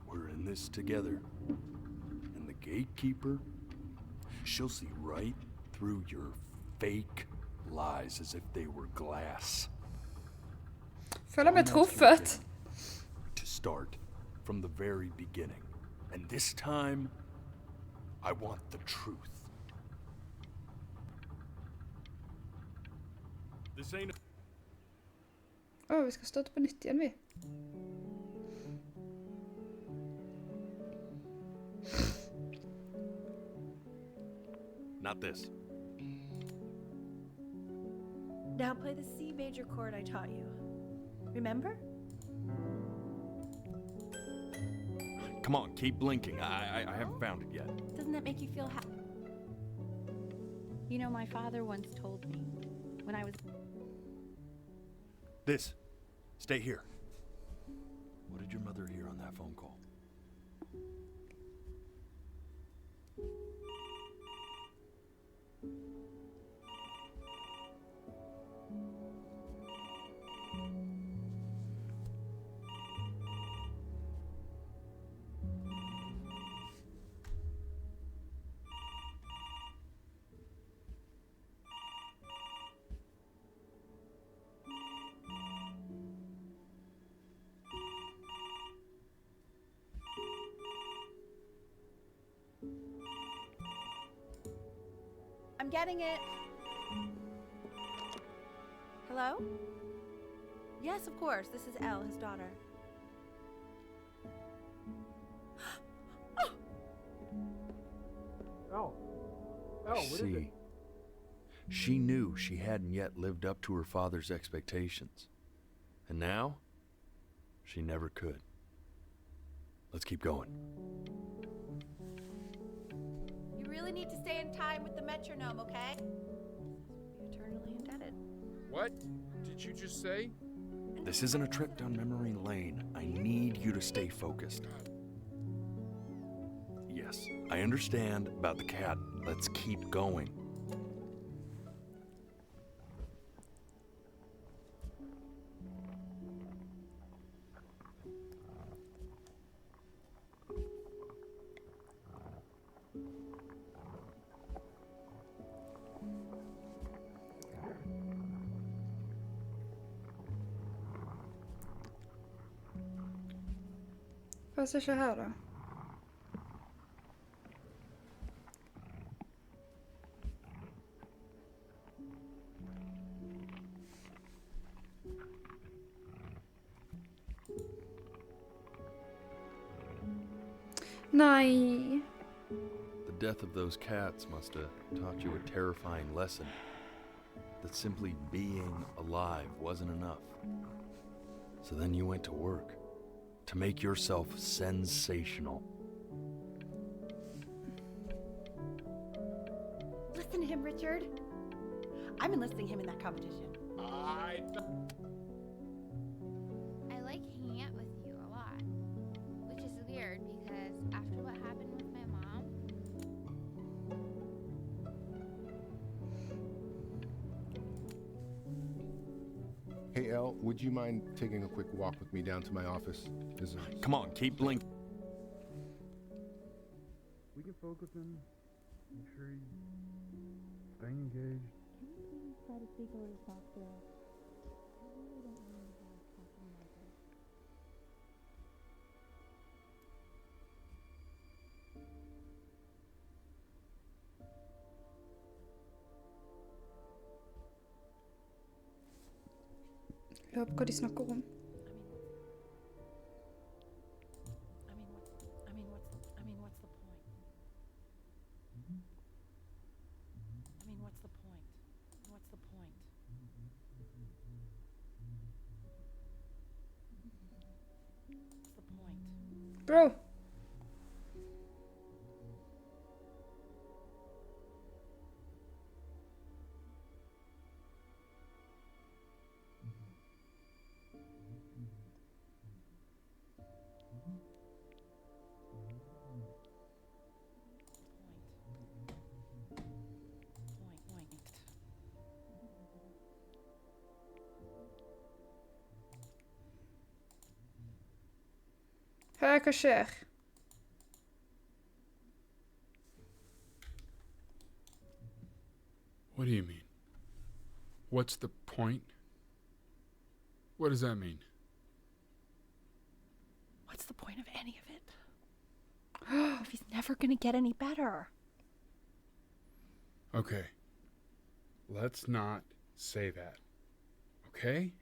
We're in this together. And the gatekeeper, she'll see right through your fake lies as if they were glass. Føler meg truffet. To start from the very beginning. And this time, I want the truth. This ain't. Vi ska starta på nytt igen vi. Not this. Now play the C major chord I taught you. Remember? Come on, keep blinking. I haven't found it yet. Doesn't that make you feel happy? You know, my father once told me when I was... This. Stay here. What did your mother hear on that phone call? I'm getting it. Hello? Yes, of course. This is Elle, his daughter. Elle, what is it? See, she knew she hadn't yet lived up to her father's expectations. And now, she never could. Let's keep going. You really need to stay in time with the metronome, okay? You're eternally indebted. What did you just say? This isn't a trip down memory lane. I need you to stay focused. Yes, I understand about the cat. Let's keep going. Fast jag kör här då. Nej. The death of those cats must have taught you a terrifying lesson. That simply being alive wasn't enough. So then you went to work. To make yourself sensational. Listen to him, Richard. I'm enlisting him in that competition. I like hanging out with you a lot, which is weird because after what happened with my mom, Hey, Elle, would you mind taking a quick walk with me down to my office? Come on, keep blinking. We can focus him. Make sure he's staying engaged. Can you please try to speak a little softer? I really don't want you guys talking like this. Lurer på hva de snakker om. Bro. Hva skjer? What do you mean? What's the point? What does that mean? What's the point of any of it? If he's never gonna get any better. Okay. Let's not say that. Okay?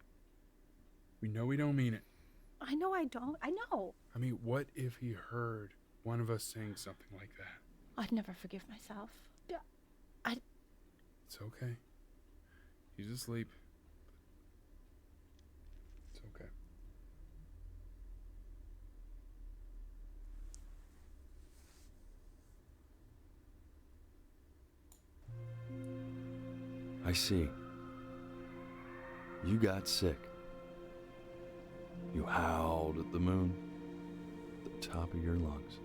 We know we don't mean it. I know I don't. I know. I mean, what if he heard one of us saying something like that? I'd never forgive myself. It's okay. He's asleep. It's okay. I see. You got sick. You howled at the moon at the top of your lungs.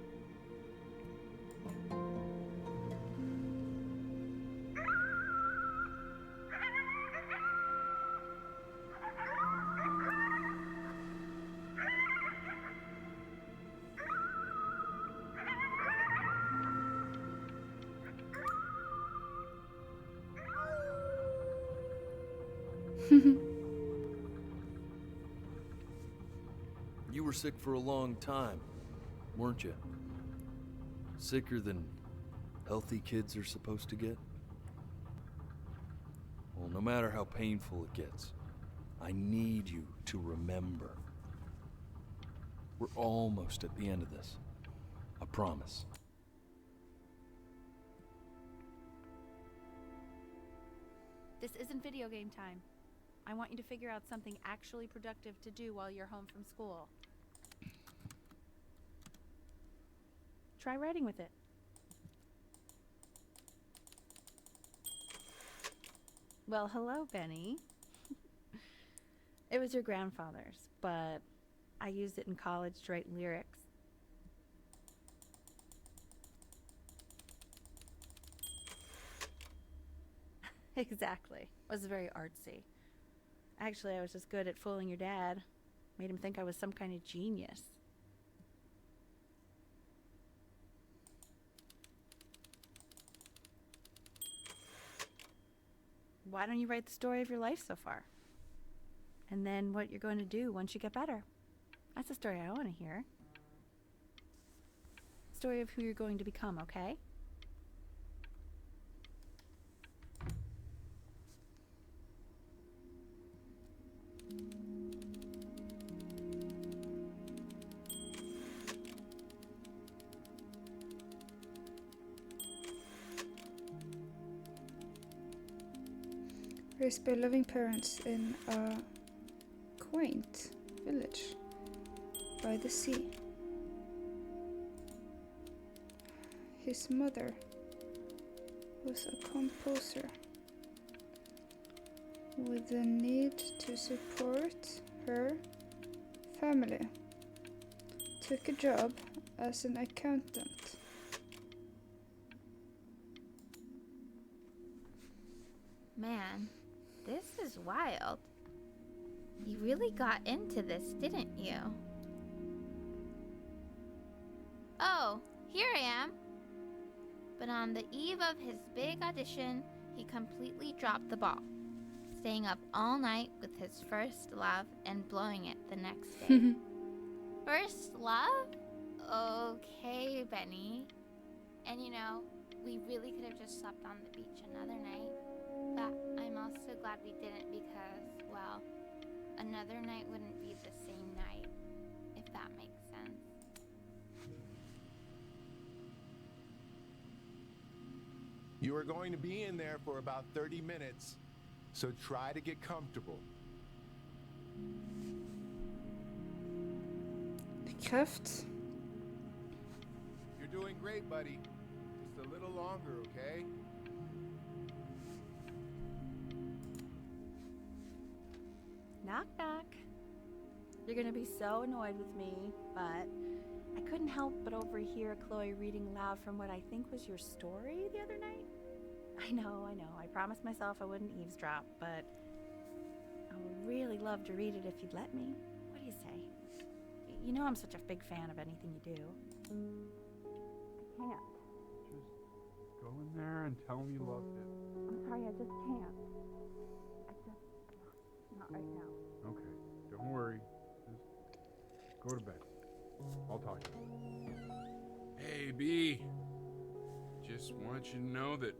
You were sick for a long time, weren't you? Sicker than healthy kids are supposed to get? Well, no matter how painful it gets, I need you to remember. We're almost at the end of this. I promise. This isn't video game time. I want you to figure out something actually productive to do while you're home from school. Try writing with it. Well, hello, Benny. It was your grandfather's, but I used it in college to write lyrics. Exactly. It was very artsy. Actually, I was just good at fooling your dad. Made him think I was some kind of genius. Why don't you write the story of your life so far? And then what you're going to do once you get better. That's the story I want to hear. Story of who you're going to become, okay? Raised by loving parents in a quaint village by the sea. His mother was a composer with the need to support her family. Took a job as an accountant. Man, this is wild. You really got into this, didn't you? Oh, here I am. But on the eve of his big audition, he completely dropped the ball, staying up all night with his first love and blowing it the next day. First love? Okay, Benny. And you know, we really could have just slept on the beach another night. But I'm also glad we didn't because, well, another night wouldn't be the same night, if that makes sense. You are going to be in there for about 30 minutes, so try to get comfortable. Kraft. You're doing great, buddy. Just a little longer, okay? Knock, knock. You're gonna be so annoyed with me, but I couldn't help but overhear Chloe reading loud from what I think was your story the other night. I know. I promised myself I wouldn't eavesdrop, but I would really love to read it if you'd let me. What do you say? You know I'm such a big fan of anything you do. I can't. Just go in there and tell him you love him. I'm sorry, I just can't. Not right now. Okay, don't worry. Just go to bed. I'll talk to you. Hey, B. Just want you to know that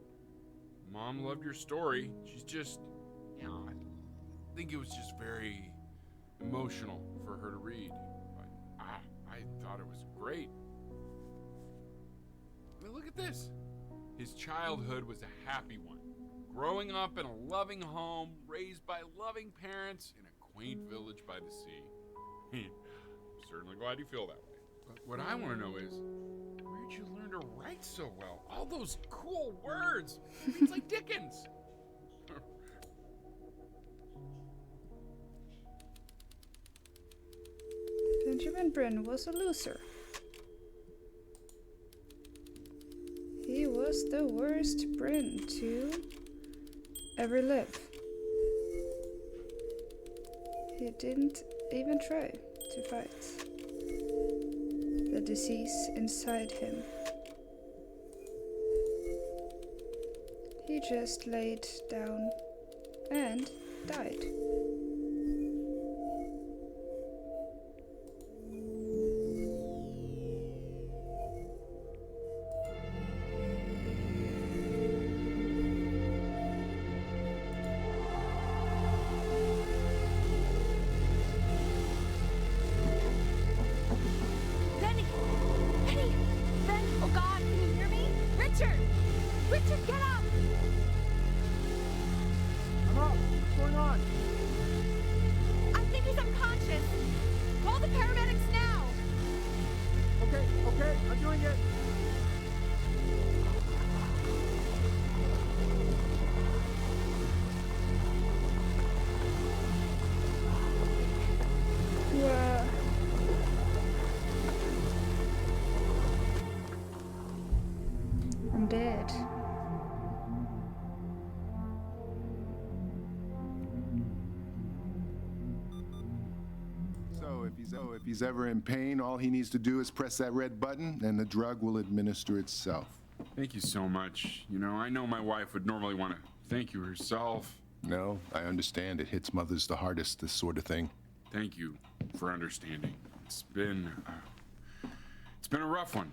Mom loved your story. She's just not. think it was just very emotional for her to read. But I thought it was great. I mean, look at this. His childhood was a happy one. Growing up in a loving home, raised by loving parents in a quaint village by the sea. I'm certainly glad you feel that way. But what I want to know is, where'd you learn to write so well? All those cool words. It's like Dickens. Benjamin Bryn was a loser. He was the worst Bryn to ever live. He didn't even try to fight the disease inside him. He just laid down and died. Richard, get up! I'm up. What's going on? I think he's unconscious. Call the paramedics now. Okay, I'm doing it. Yeah. I'm dead. So if he's ever in pain, all he needs to do is press that red button and the drug will administer itself. Thank you so much. You know, I know my wife would normally want to thank you herself. No, I understand. It hits mothers the hardest, this sort of thing. Thank you for understanding. It's been a rough one.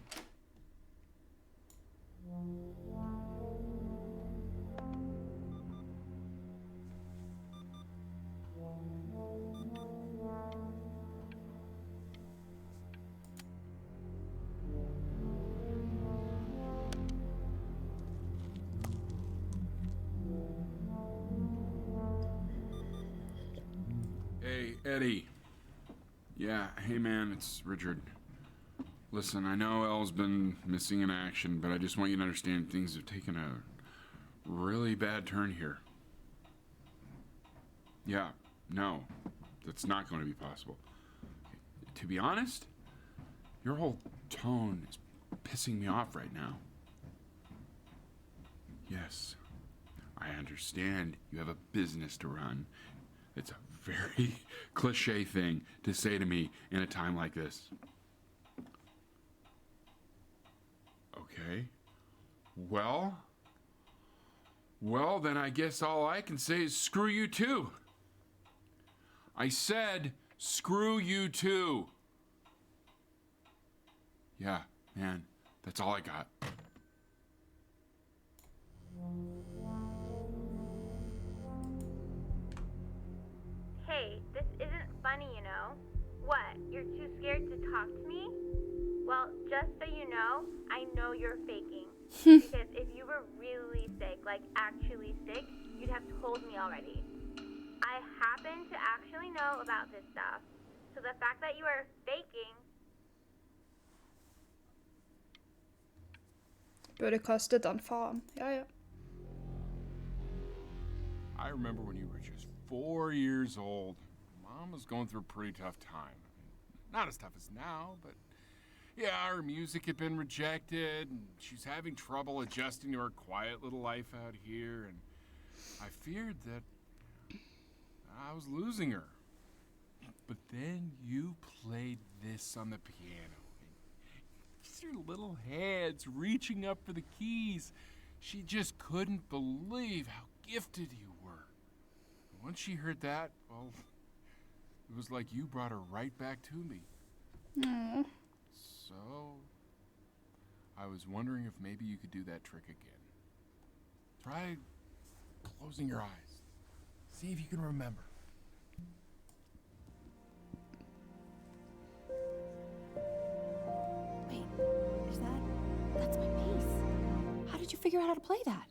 Hey, Eddie. Yeah, hey man, it's Richard. Listen, I know Elle's been missing in action, but I just want you to understand things have taken a really bad turn here. Yeah, no, that's not going to be possible. To be honest, your whole tone is pissing me off right now. Yes, I understand you have a business to run. It's a very cliche thing to say to me in a time like this. Okay. Well, then I guess all I can say is screw you too. I said screw you too. Yeah, man, that's all I got. Hey, this isn't funny, you know? What, you're too scared to talk to me? Well, just so you know, I know you're faking. Because if you were really sick, like actually sick, you'd have told me already. I happen to actually know about this stuff. So the fact that you are faking... Burde kaste den faen. Ja. I remember when you were just 4 years old. Mom was going through a pretty tough time. Not as tough as now, but yeah, her music had been rejected, and she's having trouble adjusting to her quiet little life out here, and I feared that I was losing her. But then you played this on the piano. Just your little hands reaching up for the keys. She just couldn't believe how gifted you were. Once she heard that, well, it was like you brought her right back to me. Aww. So, I was wondering if maybe you could do that trick again. Try closing your eyes. See if you can remember. figure out how to play that?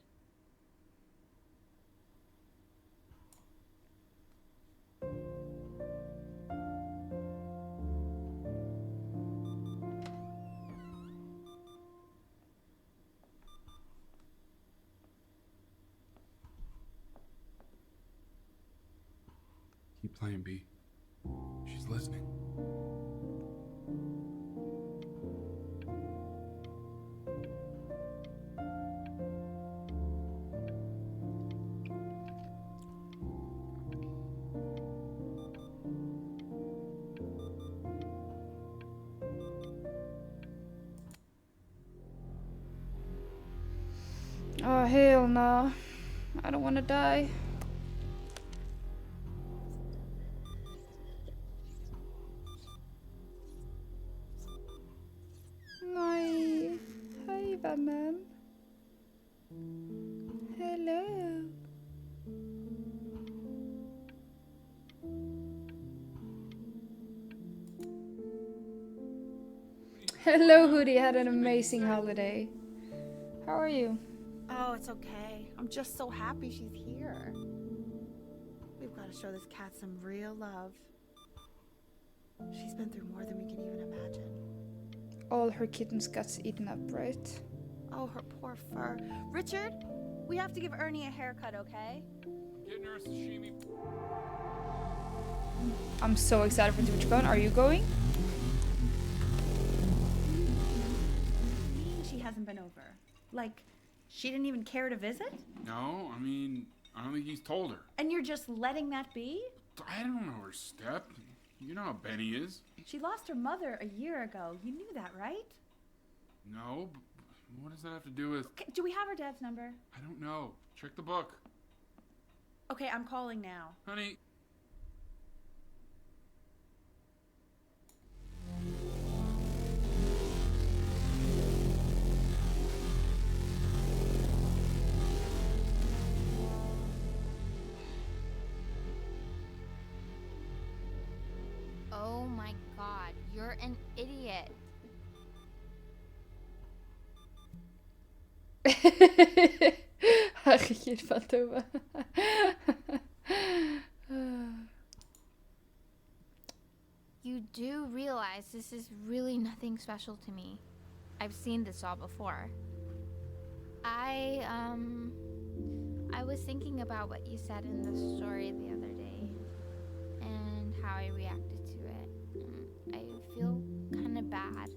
Keep playing, B. She's listening. Oh, hell no. I don't want to die. Nej. Hej, vännen. Hello. Hello, Hoodie. Had an amazing holiday. How are you? Oh, it's okay. I'm just so happy she's here. We've got to show this cat some real love. She's been through more than we can even imagine. All her kitten's guts eaten up, right? Oh, her poor fur. Richard, we have to give Ernie a haircut, okay? Getting her a sashimi. I'm so excited for TwitchCon. Are you going? She hasn't been over. Like, she didn't even care to visit? No, I mean, I don't think he's told her. And you're just letting that be? I don't know her step. You know how Benny is. She lost her mother a year ago. You knew that, right? No, what does that have to do with... Okay, do we have her dad's number? I don't know. Check the book. Okay, I'm calling now. Honey. Oh my god, you're an idiot. Herregud, Fantoma. You do realize this is really nothing special to me. I've seen this all before. I was thinking about what you said in the story the other day and how I reacted to it. I feel kind of bad.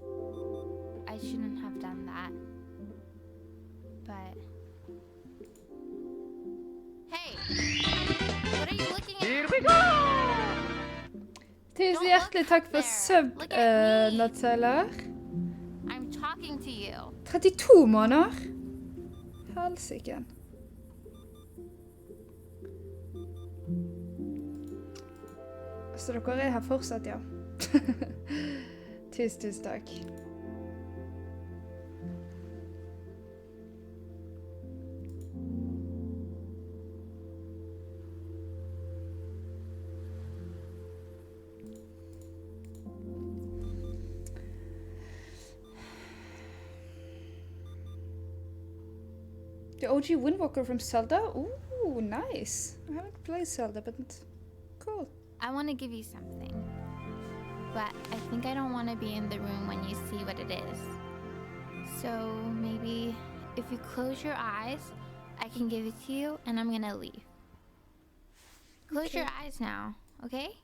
I shouldn't have done that. But hey, what are you looking at? Here we go! Tusen hjertelig takk for sub, Natsalar. I'm talking to you. 32 måneder? Helsiken. Så dere er her fortsatt, ja. Tusen takk. The OG Windwalker from Zelda? Ooh, nice. I haven't played Zelda, but cool. I want to give you something. But I think I don't want to be in the room when you see what it is. So maybe if you close your eyes, I can give it to you and I'm gonna leave. Close your eyes now, okay?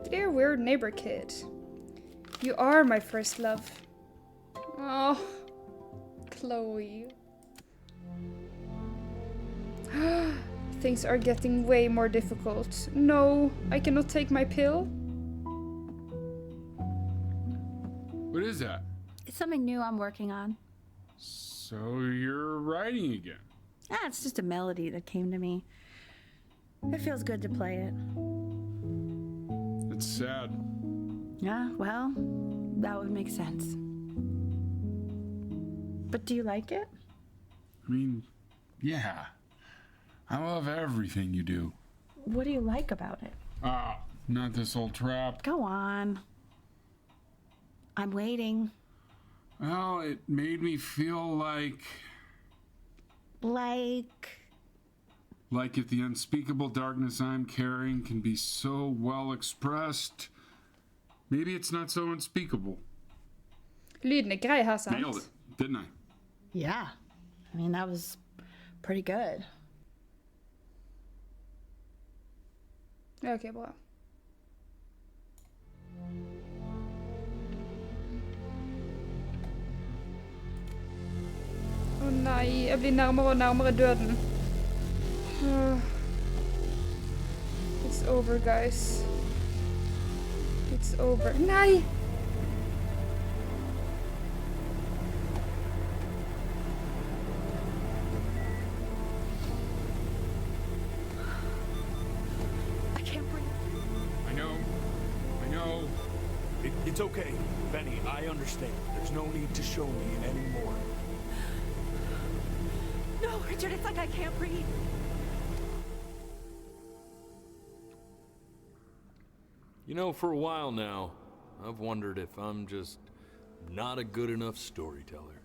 Dear weird neighbor kid, you are my first love. Oh, Chloe. Things are getting way more difficult. No, I cannot take my pill. What is that? It's something new I'm working on. So you're writing again? It's just a melody that came to me. It feels good to play it. It's sad. Yeah, well, that would make sense. But do you like it? I mean, yeah. I love everything you do. What do you like about it? Not this old trap. Go on. I'm waiting. Well, it made me feel like if the unspeakable darkness I'm carrying can be so well expressed, maybe it's not so unspeakable. Lyden er grei her, sant? Nailed it, didn't I? Yeah. I mean, that was pretty good. Ja, ok, bra. Å nei, jeg blir nærmere og nærmere døden. It's over, guys. It's over. Nei! I can't breathe. I know. It's okay, Benny, I understand. There's no need to show me anymore. No, Richard, it's like I can't breathe. You know, for a while now, I've wondered if I'm just not a good enough storyteller.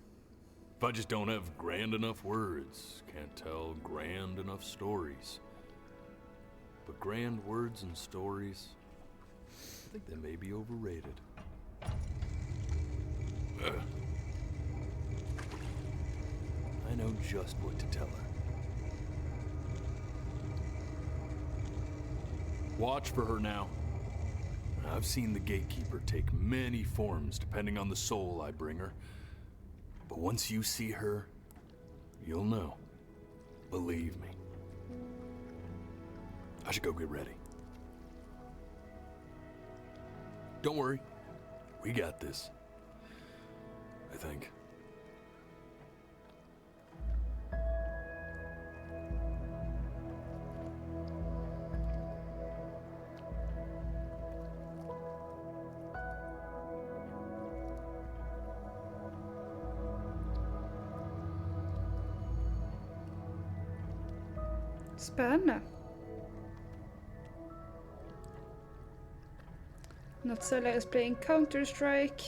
If I just don't have grand enough words, can't tell grand enough stories. But grand words and stories, I think they may be overrated. I know just what to tell her. Watch for her now. I've seen the gatekeeper take many forms depending on the soul I bring her. But once you see her, you'll know. Believe me. I should go get ready. Don't worry. We got this. I think. Spennende. Not Seller is playing Counter-Strike.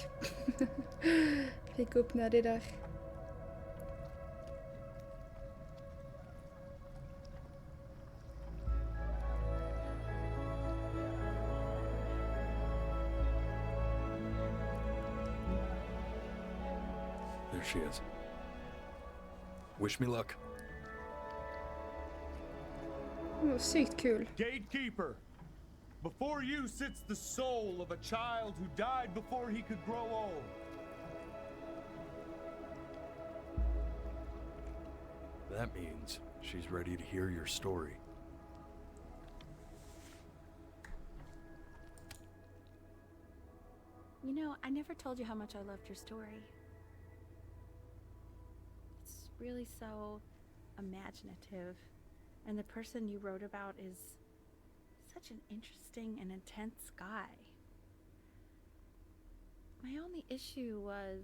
Fikk opp nedi der. There she is. Wish me luck. Oh, sykt kul. Gatekeeper, before you sits the soul of a child who died before he could grow old. That means she's ready to hear your story. You know, I never told you how much I loved your story. It's really so imaginative. And the person you wrote about is such an interesting and intense guy. My only issue was,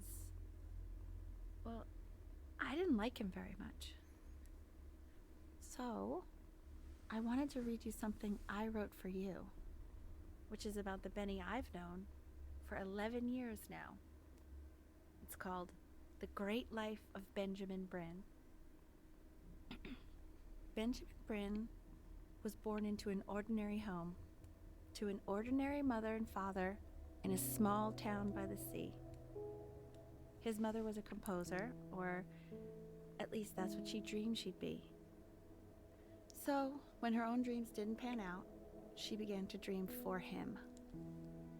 well, I didn't like him very much. So, I wanted to read you something I wrote for you, which is about the Benny I've known for 11 years now. It's called The Great Life of Benjamin Brynn. Benjamin Brynn was born into an ordinary home, to an ordinary mother and father in a small town by the sea. His mother was a composer, or at least that's what she dreamed she'd be. So, when her own dreams didn't pan out, she began to dream for him.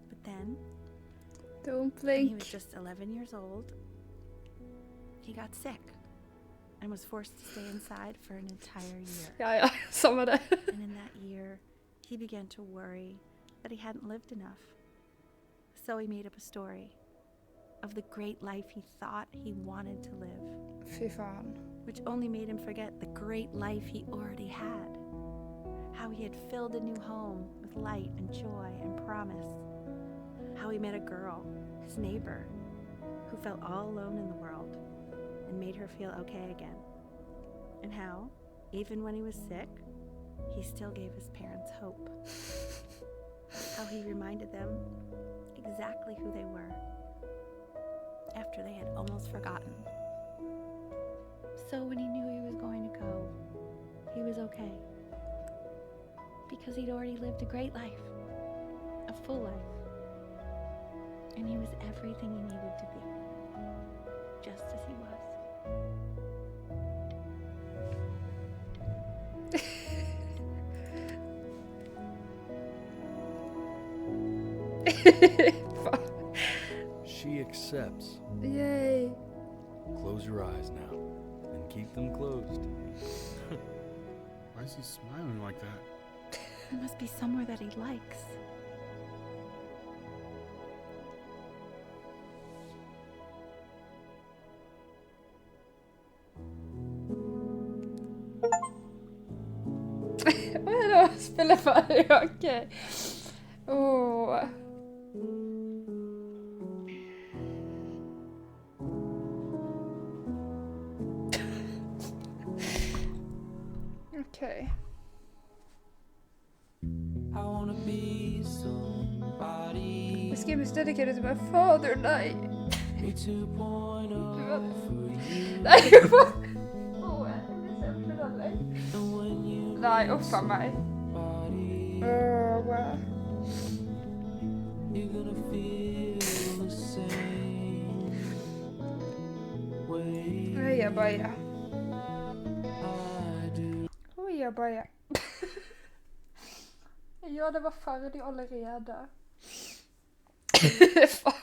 But then, Don't when he blink. was just 11 years old, he got sick and was forced to stay inside for an entire year. Ja, samme det. And in that year, he began to worry that he hadn't lived enough. So he made up a story of the great life he thought he wanted to live. Fy faen. which only made him forget the great life he already had. How he had filled a new home with light and joy and promise. How he met a girl, his neighbor, who felt all alone in the world and made her feel okay again. And how, even when he was sick, he still gave his parents hope. How he reminded them exactly who they were after they had almost forgotten. So when he knew he was going to go, he was okay. Because he'd already lived a great life, a full life. And he was everything he needed to be, just as he was. She accepts. Yay. Close your eyes now, and keep them closed. Why is he smiling like that? There must be somewhere that he likes. Vadå? Spela färdig? Okej. Åh. Okej. This game is dedicated to my father. Nej. Nej, nej, uffa mig. Oj, jag bara. Oj, jag bara. Ja, det var färdig allerede. Fan.